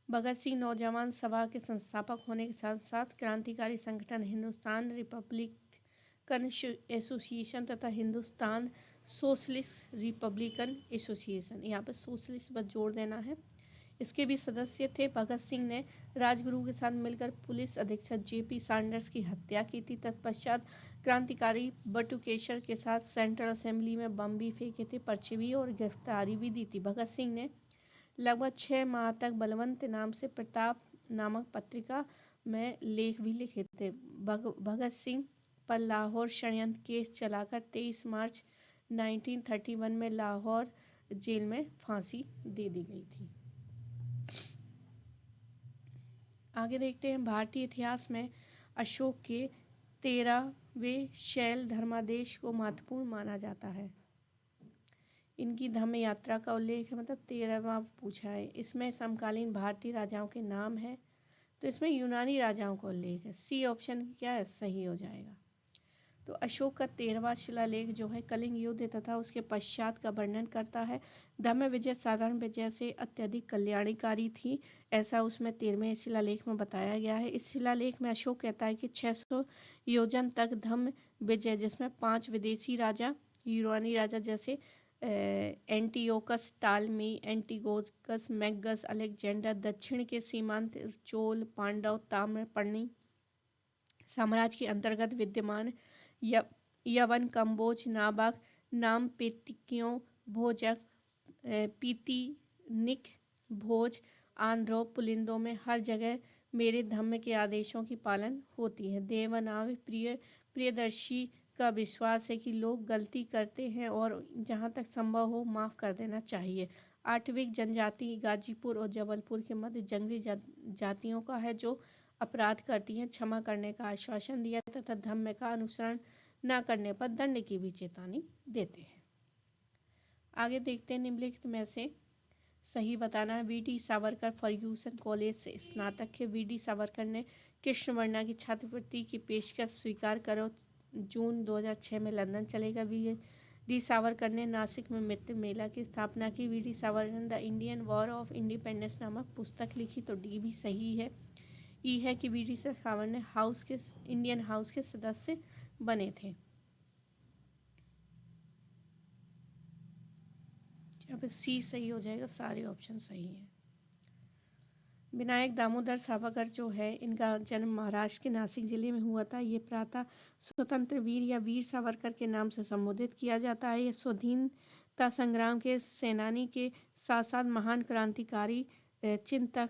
भगत सिंह नौजवान सभा के संस्थापक होने के साथ साथ क्रांतिकारी संगठन हिंदुस्तान रिपब्लिकन एसोसिएशन तथा हिंदुस्तान सोशलिस्ट रिपब्लिकन एसोसिएशन, यहाँ पर सोशलिस्ट बस जोड़ देना है, इसके भी सदस्य थे। भगत सिंह ने राजगुरु के साथ मिलकर पुलिस अधीक्षक जेपी सैंडर्स की हत्या की थी। तत्पश्चात क्रांतिकारी बटुकेशर के साथ सेंट्रल असेंबली में बम भी फेंके थे, पर्चे भी और गिरफ्तारी भी दी थी। भगत सिंह ने लगभग 6 माह तक बलवंत नाम से प्रताप नामक पत्रिका में लेख भी लिखे थे। भगत सिंह पर लाहौर षड्यंत्र केस चलाकर 23 मार्च 1931 में लाहौर जेल में फांसी दे दी गई थी। आगे देखते हैं, भारतीय इतिहास में अशोक के 13वें शैल धर्मादेश को महत्वपूर्ण माना जाता है। इनकी धम्म यात्रा का उल्लेख है, मतलब 13वां पूछा है। इसमें समकालीन भारतीय राजाओं के नाम है, तो इसमें यूनानी राजाओं का उल्लेख है। सी ऑप्शन क्या है, सही हो जाएगा। तो अशोक का 13वां शिलालेख जो है कलिंग युद्ध तथा उसके पश्चात का वर्णन करता है। धम्म विजय साधारण विजय से अत्यधिक कल्याणकारी थी, ऐसा उसमें 13वें शिलालेख में बताया गया है। इस शिलालेख में अशोक कहता है कि 600 योजन तक धम्म विजय, जिसमें 5 विदेशी राजा, यूनानी राजा जैसे एंटियोकस, टालमी, एंटिगोनस, मैगस, अलेक्जेंडर, दक्षिण के सीमांत चोल, पांडव, ताम्रपर्णी साम्राज्य के अंतर्गत विद्यमान यवन, कंबोज, नाबाक, नामपेतिकियों, भोजक, पीतिनिक, भोज, आंध्रो, पुलिंदों में हर जगह मेरे धम्म के आदेशों की पालन होती है। देवनाव प्रियदर्शी का विश्वास है कि लोग गलती करते हैं और जहाँ तक संभव हो माफ़ कर देना चाहिए। आठवीं जनजाति गाजीपुर और जबलपुर के मध्य जंगली जातियों का है, जो अपराध करती हैं क्षमा करने का आश्वासन दिया तथा धम्म का अनुसरण न करने पर दंड की भी चेतावनी देते हैं। आगे देखते हैं, निम्नलिखित में से सही बताना है। वी.डी. सावरकर फर्ग्यूसन कॉलेज से स्नातक है। वी.डी. सावरकर ने कृष्ण वर्मा की छात्रवृत्ति की पेशकश स्वीकार करो जून 2006 में लंदन चलेगा। वी.डी. सावरकर ने नासिक में मित्र मेला की स्थापना की। वी.डी. सावरकर ने the Indian war of independence नामक पुस्तक लिखी, तो डी भी सही है। ई है कि वी.डी. सावरकर ने इंडियन हाउस के सदस्य बने थे। यहाँ पे सी सही हो जाएगा, सारे ऑप्शन सही हैं। विनायक दामोदर सावरकर जो है, इनका जन्म महाराष्ट्र के नासिक जिले में हुआ था। ये प्रातः स्वतंत्र वीर या वीर सावरकर के नाम से संबोधित किया जाता है। ये स्वाधीनता संग्राम के सेनानी के साथ साथ महान क्रांतिकारी, चिंतक,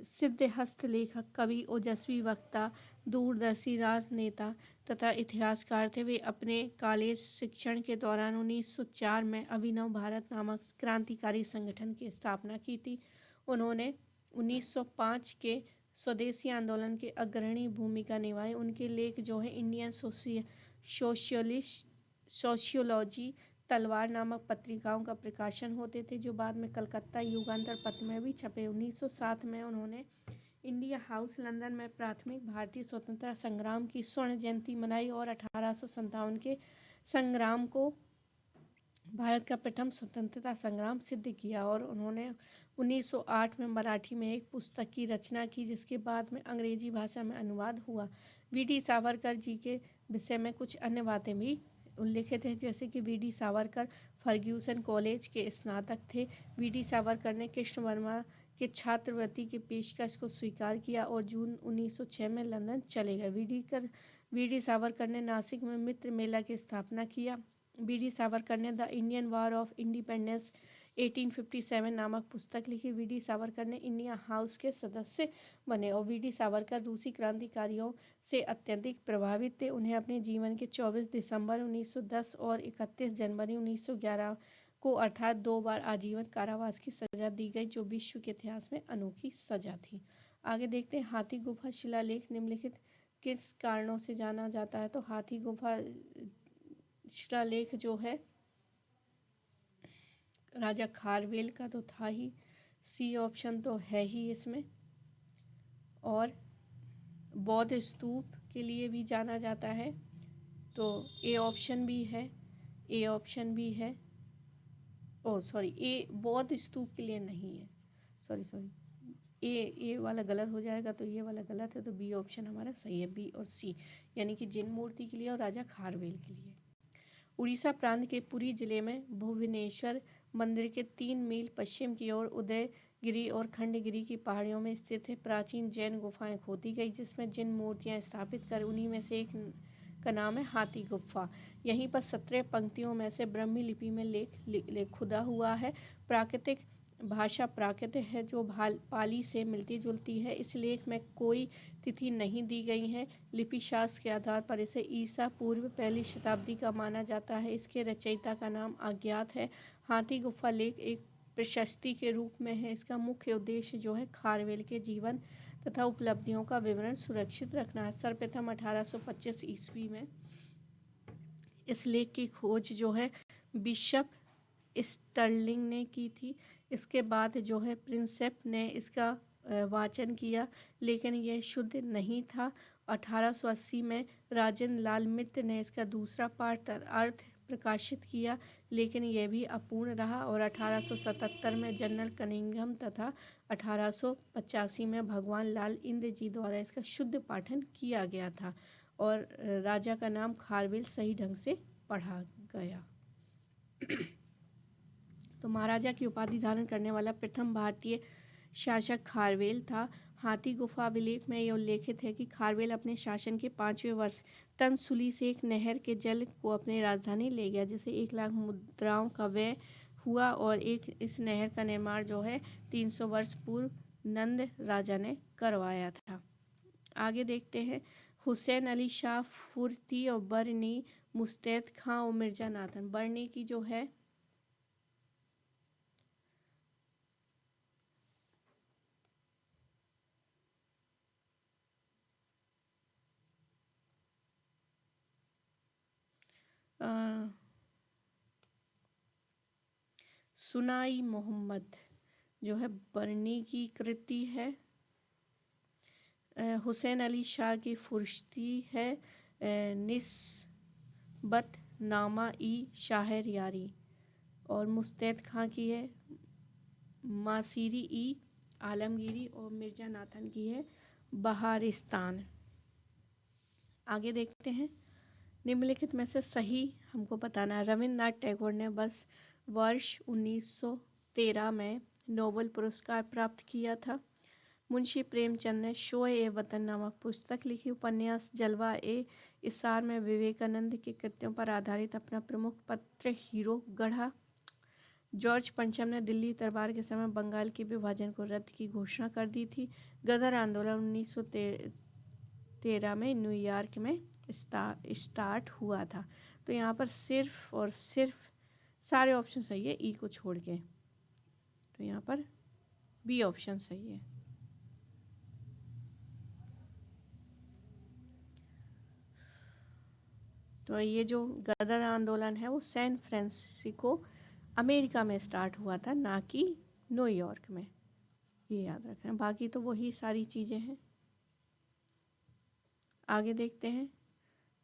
सिद्ध हस्तलेखक, कवि, ओजस्वी वक्ता, दूरदर्शी राजनेता तथा इतिहासकार थे। वे अपने कॉलेज शिक्षण के दौरान 1904 में अभिनव भारत नामक क्रांतिकारी संगठन की स्थापना की थी। उन्होंने 1905 के स्वदेशी आंदोलन के अग्रणी भूमिका निभाई। उनके लेख जो है इंडियन सोशियोलॉजी, तलवार नामक पत्रिकाओं का प्रकाशन होते थे, जो बाद में कलकत्ता युगांतर पत्र में भी छपे। 1907 में उन्होंने इंडिया हाउस लंदन में प्राथमिक भारतीय स्वतंत्रता संग्राम की स्वर्ण जयंती मनाई और 1857 के संग्राम को भारत का प्रथम स्वतंत्रता संग्राम सिद्ध किया। और उन्होंने 1908 में मराठी में एक पुस्तक की रचना की, जिसके बाद में अंग्रेजी भाषा में अनुवाद हुआ। वी.डी. सावरकर जी के विषय में कुछ अन्य बातें भी उल्लिखित है, जैसे कि वी.डी. सावरकर फर्ग्यूसन कॉलेज के स्नातक थे। वी.डी. सावरकर ने कृष्ण वर्मा के छात्रवृत्ति की पेशकश को स्वीकार किया और जून 1906 में लंदन चले गए। वी.डी. सावरकर ने नासिक में मित्र मेला की स्थापना किया। वी.डी. सावरकर ने the Indian war of independence 1857 नामक पुस्तक लिखी। वी.डी. सावरकर ने इंडिया हाउस के सदस्य बने और वी.डी. सावरकर रूसी क्रांतिकारियों से अत्यधिक प्रभावित थे। उन्हें अपने जीवन के 24 दिसंबर 1910 और 31 जनवरी 1911 को अर्थात 2 बार आजीवन कारावास की सजा दी गई, जो विश्व के इतिहास में अनोखी सजा थी। आगे देखते हैं, हाथी गुफा शिलालेख निम्नलिखित किस कारणों से जाना जाता है। तो हाथी गुफा शिलालेख जो है राजा खारवेल का तो था ही, सी ऑप्शन तो है ही इसमें। और बौद्ध स्तूप के लिए भी जाना जाता है, तो ए ऑप्शन भी है, ए ऑप्शन भी है। ओ सॉरी, ए बौद्ध स्तूप के लिए नहीं है, सॉरी ए वाला गलत हो जाएगा, तो ये वाला गलत है, तो बी ऑप्शन हमारा सही है, बी और सी, यानी कि जिन मूर्ति के लिए और राजा खारवेल के लिए। उड़ीसा प्रांत के पुरी जिले में भुवनेश्वर मंदिर के 3 मील पश्चिम की ओर गिरी और खंडगिरी की पहाड़ियों में स्थित है। प्राचीन जैन गुफाएं खोदी गई जिसमें जिन मूर्तियां स्थापित कर, उन्हीं में से एक का नाम है हाथी गुफा। यहीं पर 17 पंक्तियों में से ब्राह्मी लिपि में लेख खुदा हुआ है। प्राकृतिक भाषा प्राकृत है जो पाली से मिलती जुलती है। इस लेख में कोई तिथि नहीं दी गई है। लिपि शास्त्र के आधार पर इसे ईसा पूर्व पहली शताब्दी का माना जाता है। इसके रचयिता का नाम अज्ञात है। हाथी गुफा लेख एक प्रशस्ति के रूप में है। इसका मुख्य उद्देश्य जो है खारवेल के जीवन तथा उपलब्धियों का विवरण सुरक्षित रखना है। सर्वप्रथम 1825 ईस्वी में इस लेख की खोज जो है बिशप स्टर्लिंग ने की थी। इसके बाद जो है प्रिंसेप ने इसका वाचन किया, लेकिन यह शुद्ध नहीं था। 1880 में राजेंद्र लाल मित्र ने इसका दूसरा पाठ अर्थ प्रकाशित किया, लेकिन यह भी अपूर्ण रहा। और 1877 में जनरल कनिंघम तथा 1885 में भगवान लाल इंद्र जी द्वारा इसका शुद्ध पाठन किया गया था और राजा का नाम खारवेल सही ढंग से पढ़ा गया। तो महाराजा की उपाधि धारण करने वाला प्रथम भारतीय शासक खारवेल था। हाथी गुफा अभिलेख में यह उल्लेखित है कि खारवेल अपने शासन के 5वें वर्ष तनसुली से एक नहर के जल को अपनी राजधानी ले गया, जिसे 1 लाख मुद्राओं का व्यय हुआ और इस नहर का निर्माण जो है 300 वर्ष पूर्व नंद राजा ने करवाया था। आगे देखते हैं। हुसैन अली शाह फुर्ती और बरनी, मुस्तैद खां और मिर्जा नाथन। बरनी की जो है सुनाई मोहम्मद जो है बरनी की कृति है। हुसैन अली शाह की फुर्ती है निस्बत नामा ई शाहर यारी। और मुस्तैद खां की है मासीरी ई आलमगीरी। और मिर्जा नाथन की है बहारिस्तान। आगे देखते हैं। निम्नलिखित में से सही हमको बताना है। रविन्द्रनाथ टैगोर ने बस वर्ष 1913 में नोबेल पुरस्कार प्राप्त किया था। मुंशी प्रेमचंद ने शोए ए वतन नामक पुस्तक लिखी। उपन्यास जलवा ए इसार में विवेकानंद के कृत्यों पर आधारित अपना प्रमुख पत्र हीरो गढ़ा। जॉर्ज पंचम ने दिल्ली दरबार के समय बंगाल के विभाजन को रद्द की घोषणा कर दी थी। गदर आंदोलन 1913 में न्यूयॉर्क में स्टार्ट हुआ था। तो यहाँ पर सिर्फ और सिर्फ सारे ऑप्शन सही है ई को छोड़ के। तो यहाँ पर बी ऑप्शन सही है। तो ये जो गदर आंदोलन है वो सैन फ्रांसिस्को अमेरिका में स्टार्ट हुआ था, ना कि न्यूयॉर्क में। ये याद रखना। बाकी तो वही सारी चीज़ें हैं। आगे देखते हैं।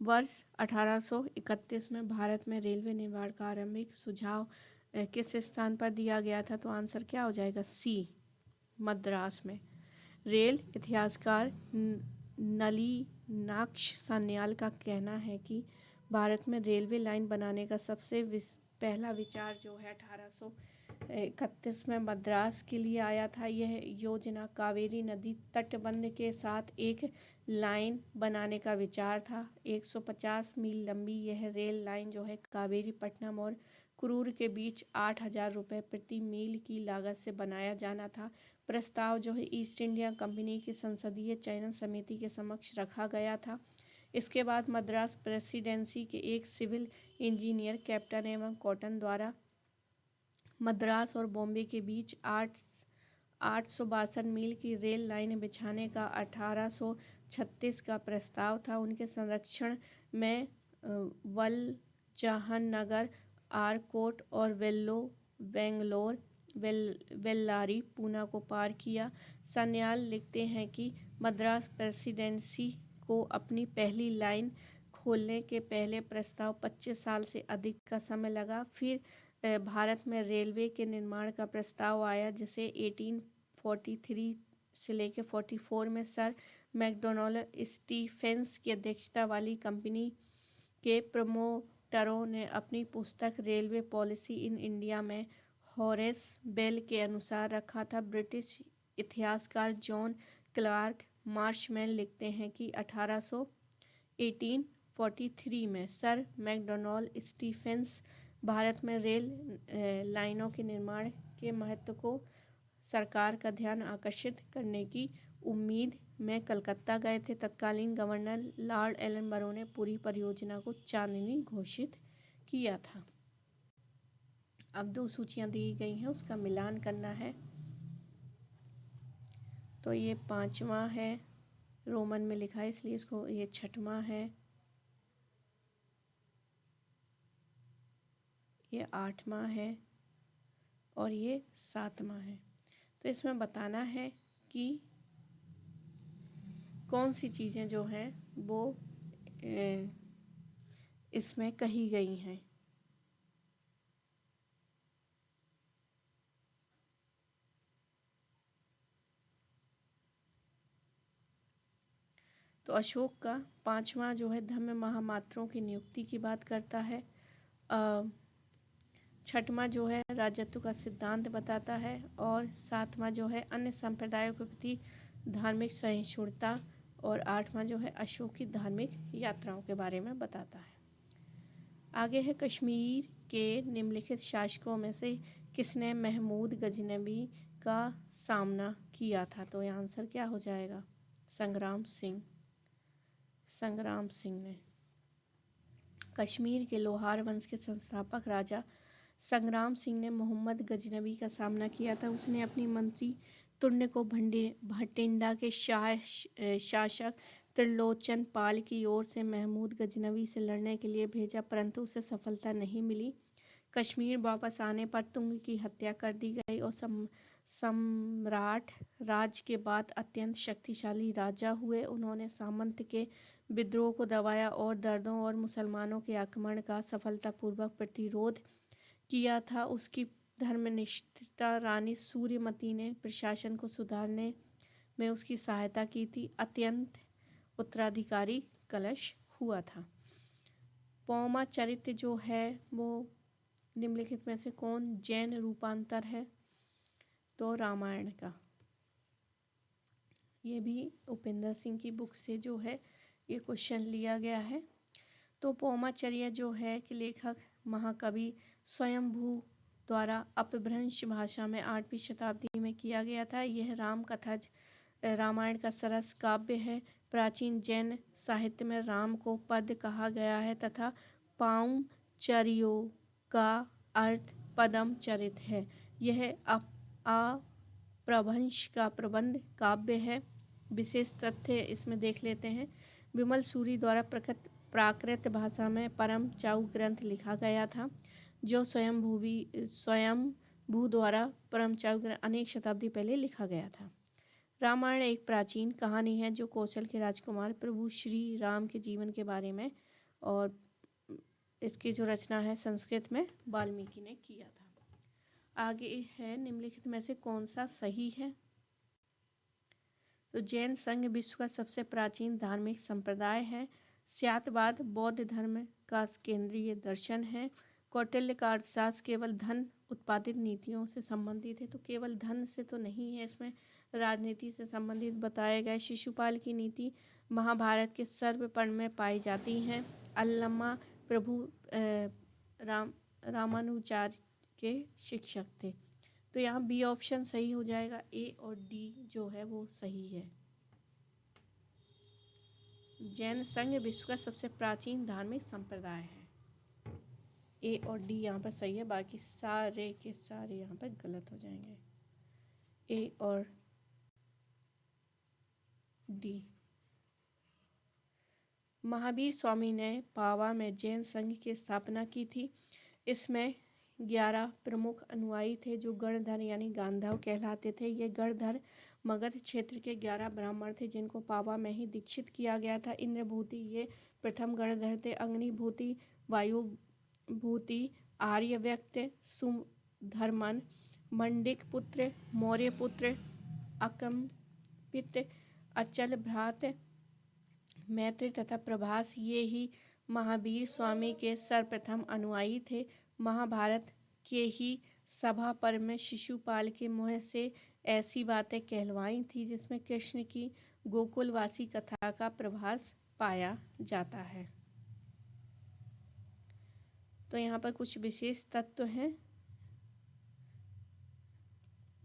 वर्ष 1831 में भारत में रेलवे निर्माण का आरंभिक सुझाव किस स्थान पर दिया गया था? तो आंसर क्या हो जाएगा? सी, मद्रास में। रेल इतिहासकार नलिनाक्ष सान्याल का कहना है कि भारत में रेलवे लाइन बनाने का सबसे पहला विचार जो है 1831 में मद्रास के लिए आया था। यह योजना कावेरी नदी तटबंध के साथ एक लाइन बनाने का विचार था। 150 मील लंबी यह रेल लाइन जो है कावेरी पट्टनम और कुरूर के बीच 8,000 रुपये प्रति मील की लागत से बनाया जाना था। प्रस्ताव जो है ईस्ट इंडिया कंपनी की संसदीय चयन समिति के समक्ष रखा गया था। इसके बाद मद्रास प्रेसिडेंसी के एक सिविल इंजीनियर कैप्टन एवं कॉटन द्वारा मद्रास और बॉम्बे के बीच 862 मील की रेल लाइन बिछाने का 1836 का प्रस्ताव था। उनके संरक्षण में वलजाहनगर, आरकोट और बेंगलोर वेल्लारी पूना को पार किया। सान्याल लिखते हैं कि मद्रास प्रेसिडेंसी को अपनी पहली लाइन खोलने के पहले प्रस्ताव 25 साल से अधिक का समय लगा। फिर भारत में रेलवे के निर्माण का प्रस्ताव आया, जिसे 1843 से लेकर 44 में सर मैकडोनाल्ड स्टीफेंस की अध्यक्षता वाली कंपनी के प्रमोटरों ने अपनी पुस्तक रेलवे पॉलिसी इन इंडिया में हॉरेस बेल के अनुसार रखा था। ब्रिटिश इतिहासकार जॉन क्लार्क मार्शमैन लिखते हैं कि 1843 में सर मैकडॉनल्ड स्टीफेंस भारत में रेल लाइनों के निर्माण के महत्व को सरकार का ध्यान आकर्षित करने की उम्मीद में कलकत्ता गए थे। तत्कालीन गवर्नर लॉर्ड एलनबरो ने पूरी परियोजना को चांदनी घोषित किया था। अब दो सूचियां दी गई हैं, उसका मिलान करना है। तो ये 5वां है, रोमन में लिखा है इसलिए इसको, ये 6वां है, ये 8वां है और ये 7वां है। तो इसमें बताना है कि कौन सी चीज़ें जो हैं वो इसमें कही गई हैं। तो अशोक का 5वां जो है धम्म महामात्रों की नियुक्ति की बात करता है। 6वां जो है राजत्व का सिद्धांत बताता है और 7वां जो है अन्य संप्रदायों के प्रति धार्मिक सहिष्णुता और 8वां जो है अशोक की धार्मिक यात्राओं के बारे में बताता है। आगे है कश्मीर के निम्नलिखित शासकों में से किसने महमूद गजनवी का सामना किया था। तो यह आंसर क्या हो जाएगा, संग्राम सिंह। संग्राम सिंह ने कश्मीर के लोहार वंश के संस्थापक राजा संग्राम सिंह ने मोहम्मद गजनवी का सामना किया था। उसने अपनी मंत्री तुर्न को भटिंडा के शासक त्रिलोचन पाल की ओर से महमूद गजनवी से लड़ने के लिए भेजा, परंतु उसे सफलता नहीं मिली। कश्मीर वापस आने पर तुंग की हत्या कर दी गई और सम्राट राज के बाद अत्यंत शक्तिशाली राजा हुए। उन्होंने सामंत के विद्रोह को दबाया और दर्दों और मुसलमानों के आक्रमण का सफलतापूर्वक प्रतिरोध किया था। उसकी धर्मनिष्ठता रानी सूर्यमती ने प्रशासन को सुधारने में उसकी सहायता की थी। अत्यंत उत्तराधिकारी कलश हुआ था। पौमा चरित्र जो है वो निम्नलिखित में से कौन जैन रूपांतर है। तो रामायण का। ये भी उपेंद्र सिंह की बुक से जो है ये क्वेश्चन लिया गया है। तो पौमाचर्य जो है कि लेखक महाकवि स्वयंभू द्वारा अपभ्रंश भाषा में 8वीं शताब्दी में किया गया था। यह राम कथा रामायण का सरस काव्य है। प्राचीन जैन साहित्य में राम को पद कहा गया है तथा पौमचर्यो का अर्थ पदम चरित है। यह अपभ्रंश का प्रबंध काव्य है। विशेष तथ्य इसमें देख लेते हैं। विमल सूरी द्वारा प्राकृत भाषा में परम चाऊ ग्रंथ लिखा गया था, जो स्वयंभू द्वारा परम चाऊ ग्रंथ अनेक शताब्दी पहले लिखा गया था। रामायण एक प्राचीन कहानी है जो कौशल के राजकुमार प्रभु श्री राम के जीवन के बारे में, और इसकी जो रचना है संस्कृत में वाल्मीकि ने किया था। आगे है निम्नलिखित में से कौन सा सही है। तो जैन संघ विश्व का सबसे प्राचीन धार्मिक संप्रदाय है। स्यातवाद बौद्ध धर्म का केंद्रीय दर्शन है। कौटिल्य का अर्थशास्त्र केवल धन उत्पादित नीतियों से संबंधित है। तो केवल धन से तो नहीं है, इसमें राजनीति से संबंधित बताए गए। शिशुपाल की नीति महाभारत के सर्वपर्व में पाई जाती हैं। अल्लमा प्रभु रामानुजाचार्य के शिक्षक थे। तो यहाँ बी ऑप्शन सही हो जाएगा। ए और डी जो है वो सही है। जैन संघ विश्व का सबसे प्राचीन धार्मिक संप्रदाय है। ए और डी यहाँ पर सही है, बाकी सारे के सारे यहाँ पर गलत हो जाएंगे। ए और डी। महावीर स्वामी ने पावा में जैन संघ की स्थापना की थी। इसमें 11 प्रमुख अनुयायी थे जो गणधर यानी गांधव कहलाते थे। ये गणधर मगध क्षेत्र के 11 ब्राह्मण थे जिनको पावा में ही दीक्षित किया गया था। इंद्रभूति ये प्रथम गणधर थे। अग्निभूति, वायुभूति, आर्यव्यक्त, सुधर्मन, मंडिक पुत्र, मौर्य पुत्र, अकम्पित, अचल भ्रात, मैत्री तथा प्रभास ये ही महावीर स्वामी के सर्वप्रथम अनुयायी थे। महाभारत के ही सभा पर में शिशुपाल के मुँह से ऐसी बातें कहलवाई थी जिसमें कृष्ण की गोकुलवासी कथा का प्रभास पाया जाता है। तो यहाँ पर कुछ विशेष तत्व हैं,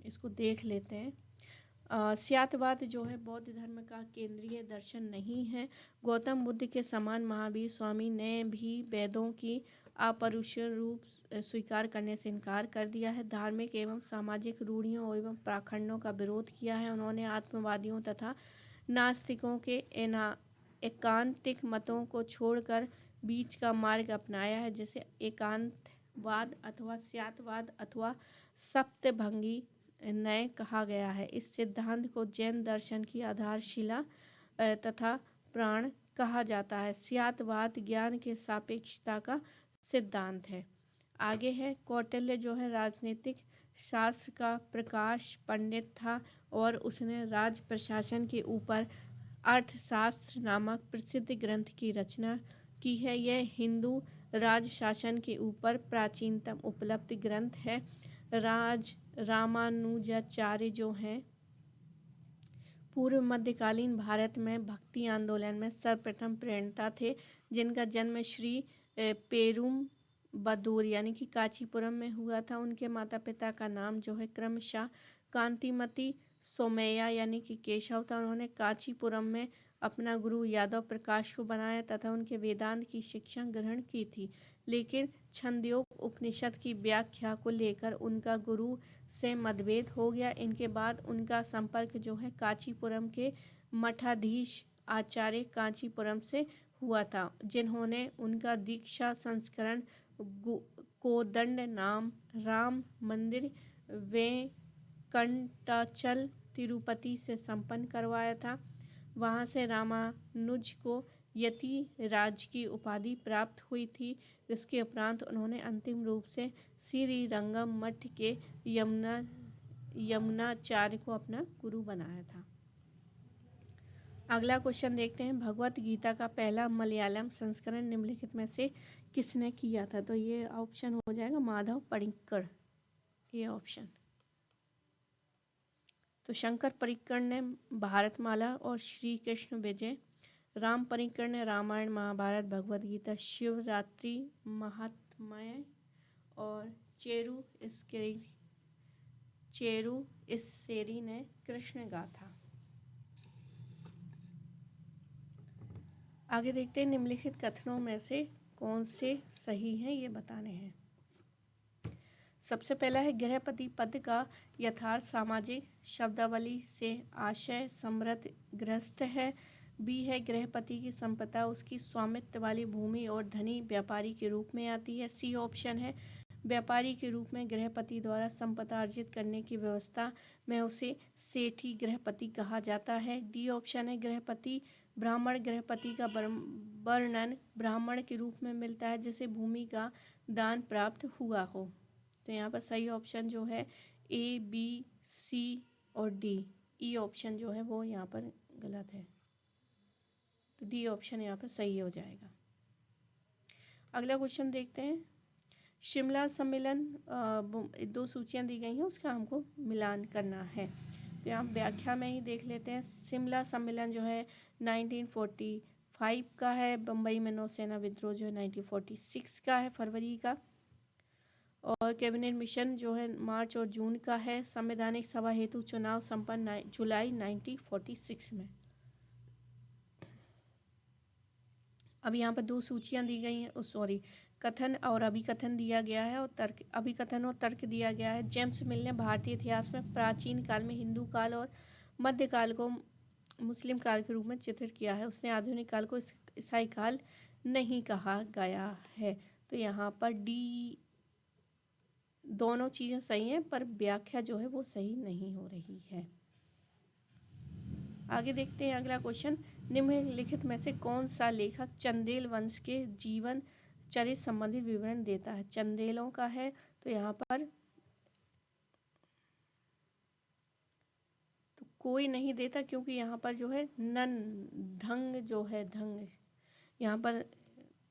इसको देख लेते हैं। स्यातवाद जो है बौद्ध धर्म का केंद्रीय दर्शन नहीं है। गौतम बुद्ध के समान महावीर स्वामी ने भी वेदों की अपरुष रूप स्वीकार करने से इनकार कर दिया है। धार्मिक एवं सामाजिक रूढ़ियों एवं पाखंडों का विरोध किया है। उन्होंने आत्मवादियों तथा नास्तिकों के एकांतिक मतों को छोड़कर बीच का मार्ग अपनाया है, जिसे एकांतवाद अथवा स्यातवाद अथवा सप्तभंगी नए कहा गया है। इस सिद्धांत को जैन दर्शन की आधारशिला तथा प्राण कहा जाता है। स्यातवाद ज्ञान के सापेक्षता का सिद्धांत है। आगे है कौटिल्य जो है राजनीतिक शास्त्र का प्रकाश पंडित था और उसने राज प्रशासन के ऊपर अर्थशास्त्र नामक प्रसिद्ध ग्रंथ की रचना की है। यह हिंदू राज शासन के ऊपर प्राचीनतम उपलब्ध ग्रंथ है। रामानुजाचार्य जो हैं पूर्व मध्यकालीन भारत में भक्ति आंदोलन में सर्वप्रथम प्रणेता थे, जिनका जन्म श्री पेरुम बदूर यानी कि कांचीपुरम में हुआ था। उनके माता पिता का नाम जो है क्रमशः कांतिमती सोमैया यानी कि केशव था। उन्होंने कांचीपुरम में अपना गुरु यादव प्रकाश को बनाया तथा उनके वेदांत की शिक्षा ग्रहण की थी, लेकिन छंदोग उपनिषद की व्याख्या को लेकर उनका गुरु से मतभेद हो गया। इनके बाद उनका संपर्क जो है कांचीपुरम के मठाधीश आचार्य कांचीपुरम से हुआ था, जिन्होंने उनका दीक्षा संस्करण कोदंड नाम राम मंदिर वेंकटाचल तिरुपति से संपन्न करवाया था। वहाँ से रामानुज को यतिराज की उपाधि प्राप्त हुई थी। इसके उपरांत उन्होंने अंतिम रूप से श्रीरंगम मठ के यमुनाचार्य को अपना गुरु बनाया था। अगला क्वेश्चन देखते हैं। भगवत गीता का पहला मलयालम संस्करण निम्नलिखित में से किसने किया था? तो ये ऑप्शन हो जाएगा माधव पडिक्कर, ये ऑप्शन। तो शंकर पडिक्कर ने भारतमाला और श्री कृष्ण विजय, राम पडिक्कर ने रामायण महाभारत भगवद गीता शिवरात्रि महात्म्य और चेरू इस्सेरी ने कृष्ण गाथा। आगे देखते हैं निम्नलिखित कथनों में से कौन से सही हैं, ये बताने हैं। सबसे पहला है गृहपति पद का यथार्थ सामाजिक शब्दावली से आशय समृद्ध गृहस्थ है। बी है गृहपति की संपदा उसकी स्वामित्व वाली भूमि और धनी व्यापारी के रूप में आती है। सी ऑप्शन है व्यापारी के रूप में गृहपति द्वारा संपदा अर्जित करने की व्यवस्था में उसे सेठी गृहपति कहा जाता है। डी ऑप्शन है गृहपति ब्राह्मण गृहपति का वर्णन ब्राह्मण के रूप में मिलता है जिसे भूमि का दान प्राप्त हुआ हो। तो यहाँ पर सही ऑप्शन जो है ए, बी, सी और डी। ई ऑप्शन जो है वो यहाँ पर गलत है, तो डी ऑप्शन यहाँ पर सही हो जाएगा। अगला क्वेश्चन देखते हैं। शिमला सम्मेलन, दो सूचियाँ दी गई हैं, उसका हमको मिलान करना है। तो यहाँ व्याख्या में ही देख लेते हैं। शिमला सम्मेलन जो है 1945 का है। बम्बई में नौसेना विद्रोह जो है 1946 का है, फरवरी का। और कैबिनेट मिशन जो है मार्च और जून का है। संवैधानिक सभा हेतु चुनाव संपन्न जुलाई 1946 में। अब यहाँ पर दो सूचियाँ दी गई हैं, सॉरी कथन और अभिकथन दिया गया है और तर्क, अभिकथन और तर्क दिया गया है। जेम्स मिल ने भारतीय इतिहास में प्राचीन काल में हिंदू काल और मध्यकाल को मुस्लिम काल के रूप में चित्रित किया है। उसने आधुनिक काल को ईसाई काल नहीं कहा गया है। तो यहाँ पर डी, दोनों चीज़ें सही हैं पर व्याख्या जो है वो सही नहीं हो रही है। आगे देखते हैं अगला क्वेश्चन। निम्नलिखित में से कौन सा लेखक चंदेल वंश के जीवन चरित्र संबंधित विवरण देता है? चंदेलों का है, तो यहाँ पर तो कोई नहीं देता क्योंकि यहाँ पर जो है नन धंग जो है धंग यहाँ पर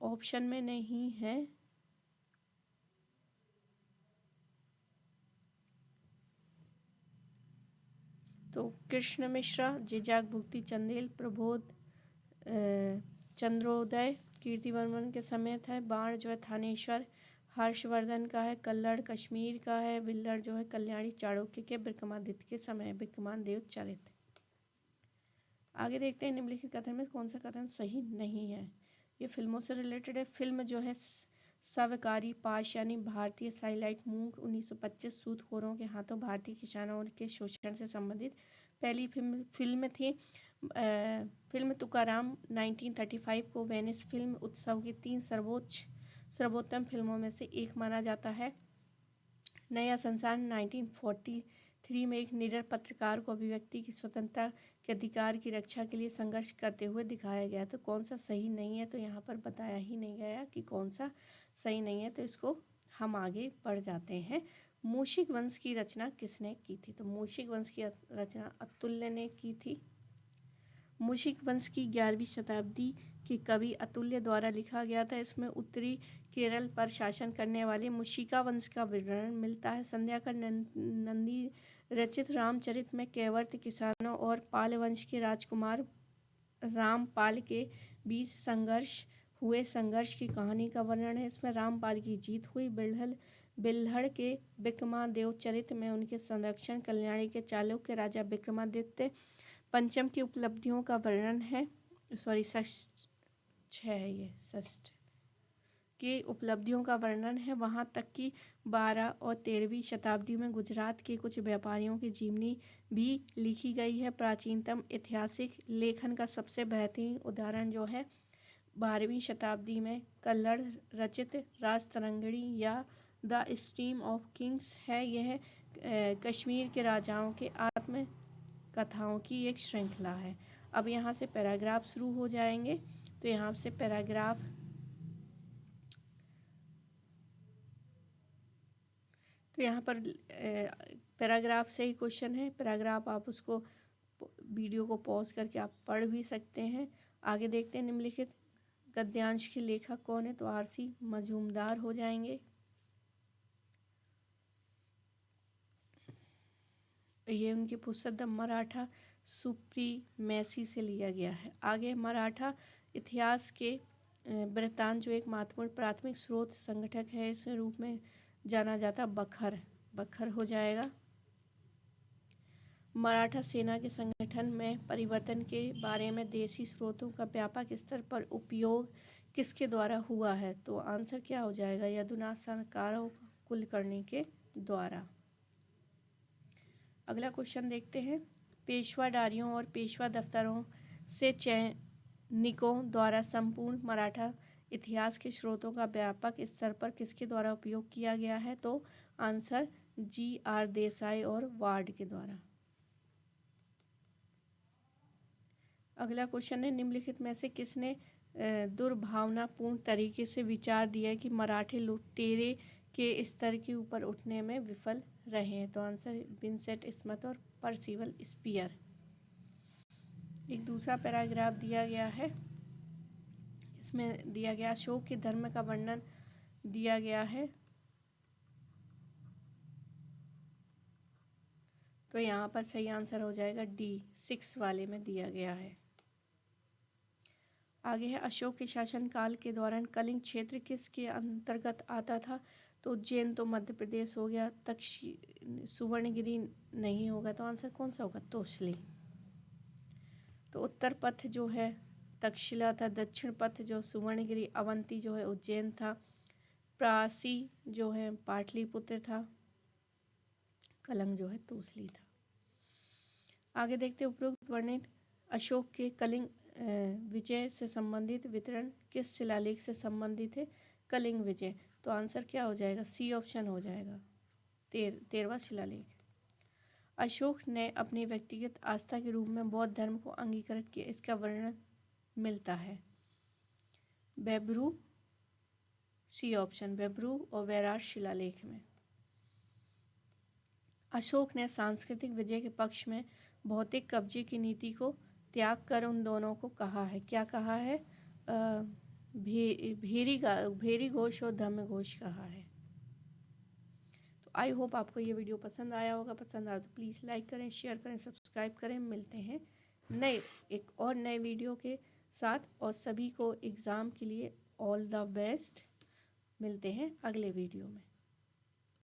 ऑप्शन में नहीं है। तो कृष्ण मिश्रा, जिजाक भुक्ति चंदेल, प्रबोध चंद्रोदय कीर्तिवर्मन के समय था। बाण जो है थानेश्वर हर्षवर्धन का है। कल्लड़ कश्मीर का है। विल्लड़ जो है कल्याणी चाणक्य के विक्रमादित्य के समय, विक्रमादेव चरित। आगे देखते हैं निम्नलिखित कथन में कौन सा कथन सही नहीं है। ये फिल्मों से रिलेटेड है। फिल्म जो है सवकारी पाश यानी भारतीय साइलाइट मूंग 1925 सूदखोरों के हाथों भारतीय किसानों के शोषण से संबंधित पहली फिल्म थी। फिल्म तुकाराम 1935 को वेनिस फिल्म उत्सव की 3 सर्वोत्तम फिल्मों में से एक माना जाता है। नया संसार 1943 में एक निडर पत्रकार को अभिव्यक्ति की स्वतंत्रता के अधिकार की रक्षा के लिए संघर्ष करते हुए दिखाया गया। तो कौन सा सही नहीं है, तो यहाँ पर बताया ही नहीं गया कि कौन सा सही नहीं है, तो इसको हम आगे बढ़ जाते हैं। मूषिक वंश की रचना किसने की थी? तो मूषिक वंश की रचना अतुल्य ने की थी। मूषिक वंश की 11वीं शताब्दी के कवि अतुल्य द्वारा लिखा गया था। इसमें उत्तरी केरल पर शासन करने वाले मूषिका वंश का विवरण मिलता है। संध्याकर नंदी रचित रामचरित में कैवर्त किसानों और पाल वंश के राजकुमार रामपाल के बीच संघर्ष की कहानी का वर्णन है। इसमें रामपाल की जीत हुई। बिल्हड़ के विक्रमादेव चरित में उनके संरक्षण, कल्याणी के चालुक्य राजा विक्रमादित्य पंचम की उपलब्धियों का वर्णन है। षष्ठ की उपलब्धियों का वर्णन है। वहाँ तक कि 12 और 13वीं शताब्दी में गुजरात के कुछ व्यापारियों की जीवनी भी लिखी गई है। प्राचीनतम ऐतिहासिक लेखन का सबसे बेहतरीन उदाहरण जो है 12वीं शताब्दी में कल्लड़ रचित राजतरंगिणी या द स्ट्रीम ऑफ किंग्स है। यह कश्मीर के राजाओं के आत्म कथाओं की एक श्रृंखला है। अब यहाँ से पैराग्राफ शुरू हो जाएंगे। तो यहाँ से यहाँ पर पैराग्राफ से ही क्वेश्चन है। पैराग्राफ आप उसको वीडियो को पॉज करके आप पढ़ भी सकते हैं। आगे देखते हैं निम्नलिखित गद्यांश के लेखक कौन है? तो आरसी मजूमदार हो जाएंगे। ये उनकी पुस्तक द मराठा सुप्रीमेसी से लिया गया है। आगे मराठा इतिहास के वृत्तांत जो एक महत्वपूर्ण प्राथमिक स्रोत संगठक है, इस रूप में जाना जाता बखर हो जाएगा। मराठा सेना के संगठन में परिवर्तन के बारे में देसी स्रोतों का व्यापक स्तर पर उपयोग किसके द्वारा हुआ है? तो आंसर क्या हो जाएगा? यदुनाथ सरकारों कुलकर्णी के द्वारा। अगला क्वेश्चन देखते हैं। पेशवा डायरियों और पेशवा दफ्तरों से चयनिकों द्वारा संपूर्ण मराठा इतिहास के स्रोतों का व्यापक स्तर पर किसके द्वारा उपयोग किया गया है? तो आंसर GR देसाई और वार्ड के द्वारा। अगला क्वेश्चन है निम्नलिखित में से किसने दुर्भावनापूर्ण तरीके से विचार दिया कि मराठे लुटेरे के स्तर के ऊपर उठने में विफल रहे हैं? तो आंसर विंसेंट स्मिथ और परसिवल स्पीयर। एक दूसरा पैराग्राफ दिया गया है। इसमें दिया गया अशोक के धर्म का वर्णन दिया गया है। तो यहाँ पर सही आंसर हो जाएगा D 6 वाले में दिया गया है। आगे है अशोक के शासनकाल के दौरान कलिंग क्षेत्र किसके अंतर्गत आता था? तो उज्जैन तो मध्य प्रदेश हो गया। सुवर्णगिरी नहीं होगा, तो आंसर कौन सा होगा? तोसली। तो उत्तर पथ जो है तक्षशिला था। दक्षिण पथ जो सुवर्णगिरी अवंती जो है उज्जैन था। प्रासी जो है पाटलिपुत्र था। कलंग जो है तोसली था। आगे देखते उपरोक्त वर्णित अशोक के कलिंग विजय से संबंधित वितरण किस शिलालेख से संबंधित है? कलिंग विजय। तो आंसर क्या हो जाएगा? C ऑप्शन हो जाएगा। 13वां शिलालेख। अशोक ने अपनी व्यक्तिगत आस्था के रूप में बौद्ध धर्म को अंगीकृत किया, इसका वर्णन मिलता है बेब्रू, C ऑप्शन बेब्रू और वैराट शिलालेख में। अशोक ने सांस्कृतिक विजय के पक्ष में भौतिक कब्जे की नीति को त्याग कर उन दोनों को कहा है। क्या कहा है? भेरी घोष और धम्म घोष कहा है। तो आई होप आपको ये वीडियो पसंद आया होगा। पसंद आया तो प्लीज़ लाइक करें, शेयर करें, सब्सक्राइब करें। मिलते हैं एक और नए वीडियो के साथ, और सभी को एग्ज़ाम के लिए ऑल द बेस्ट। मिलते हैं अगले वीडियो में।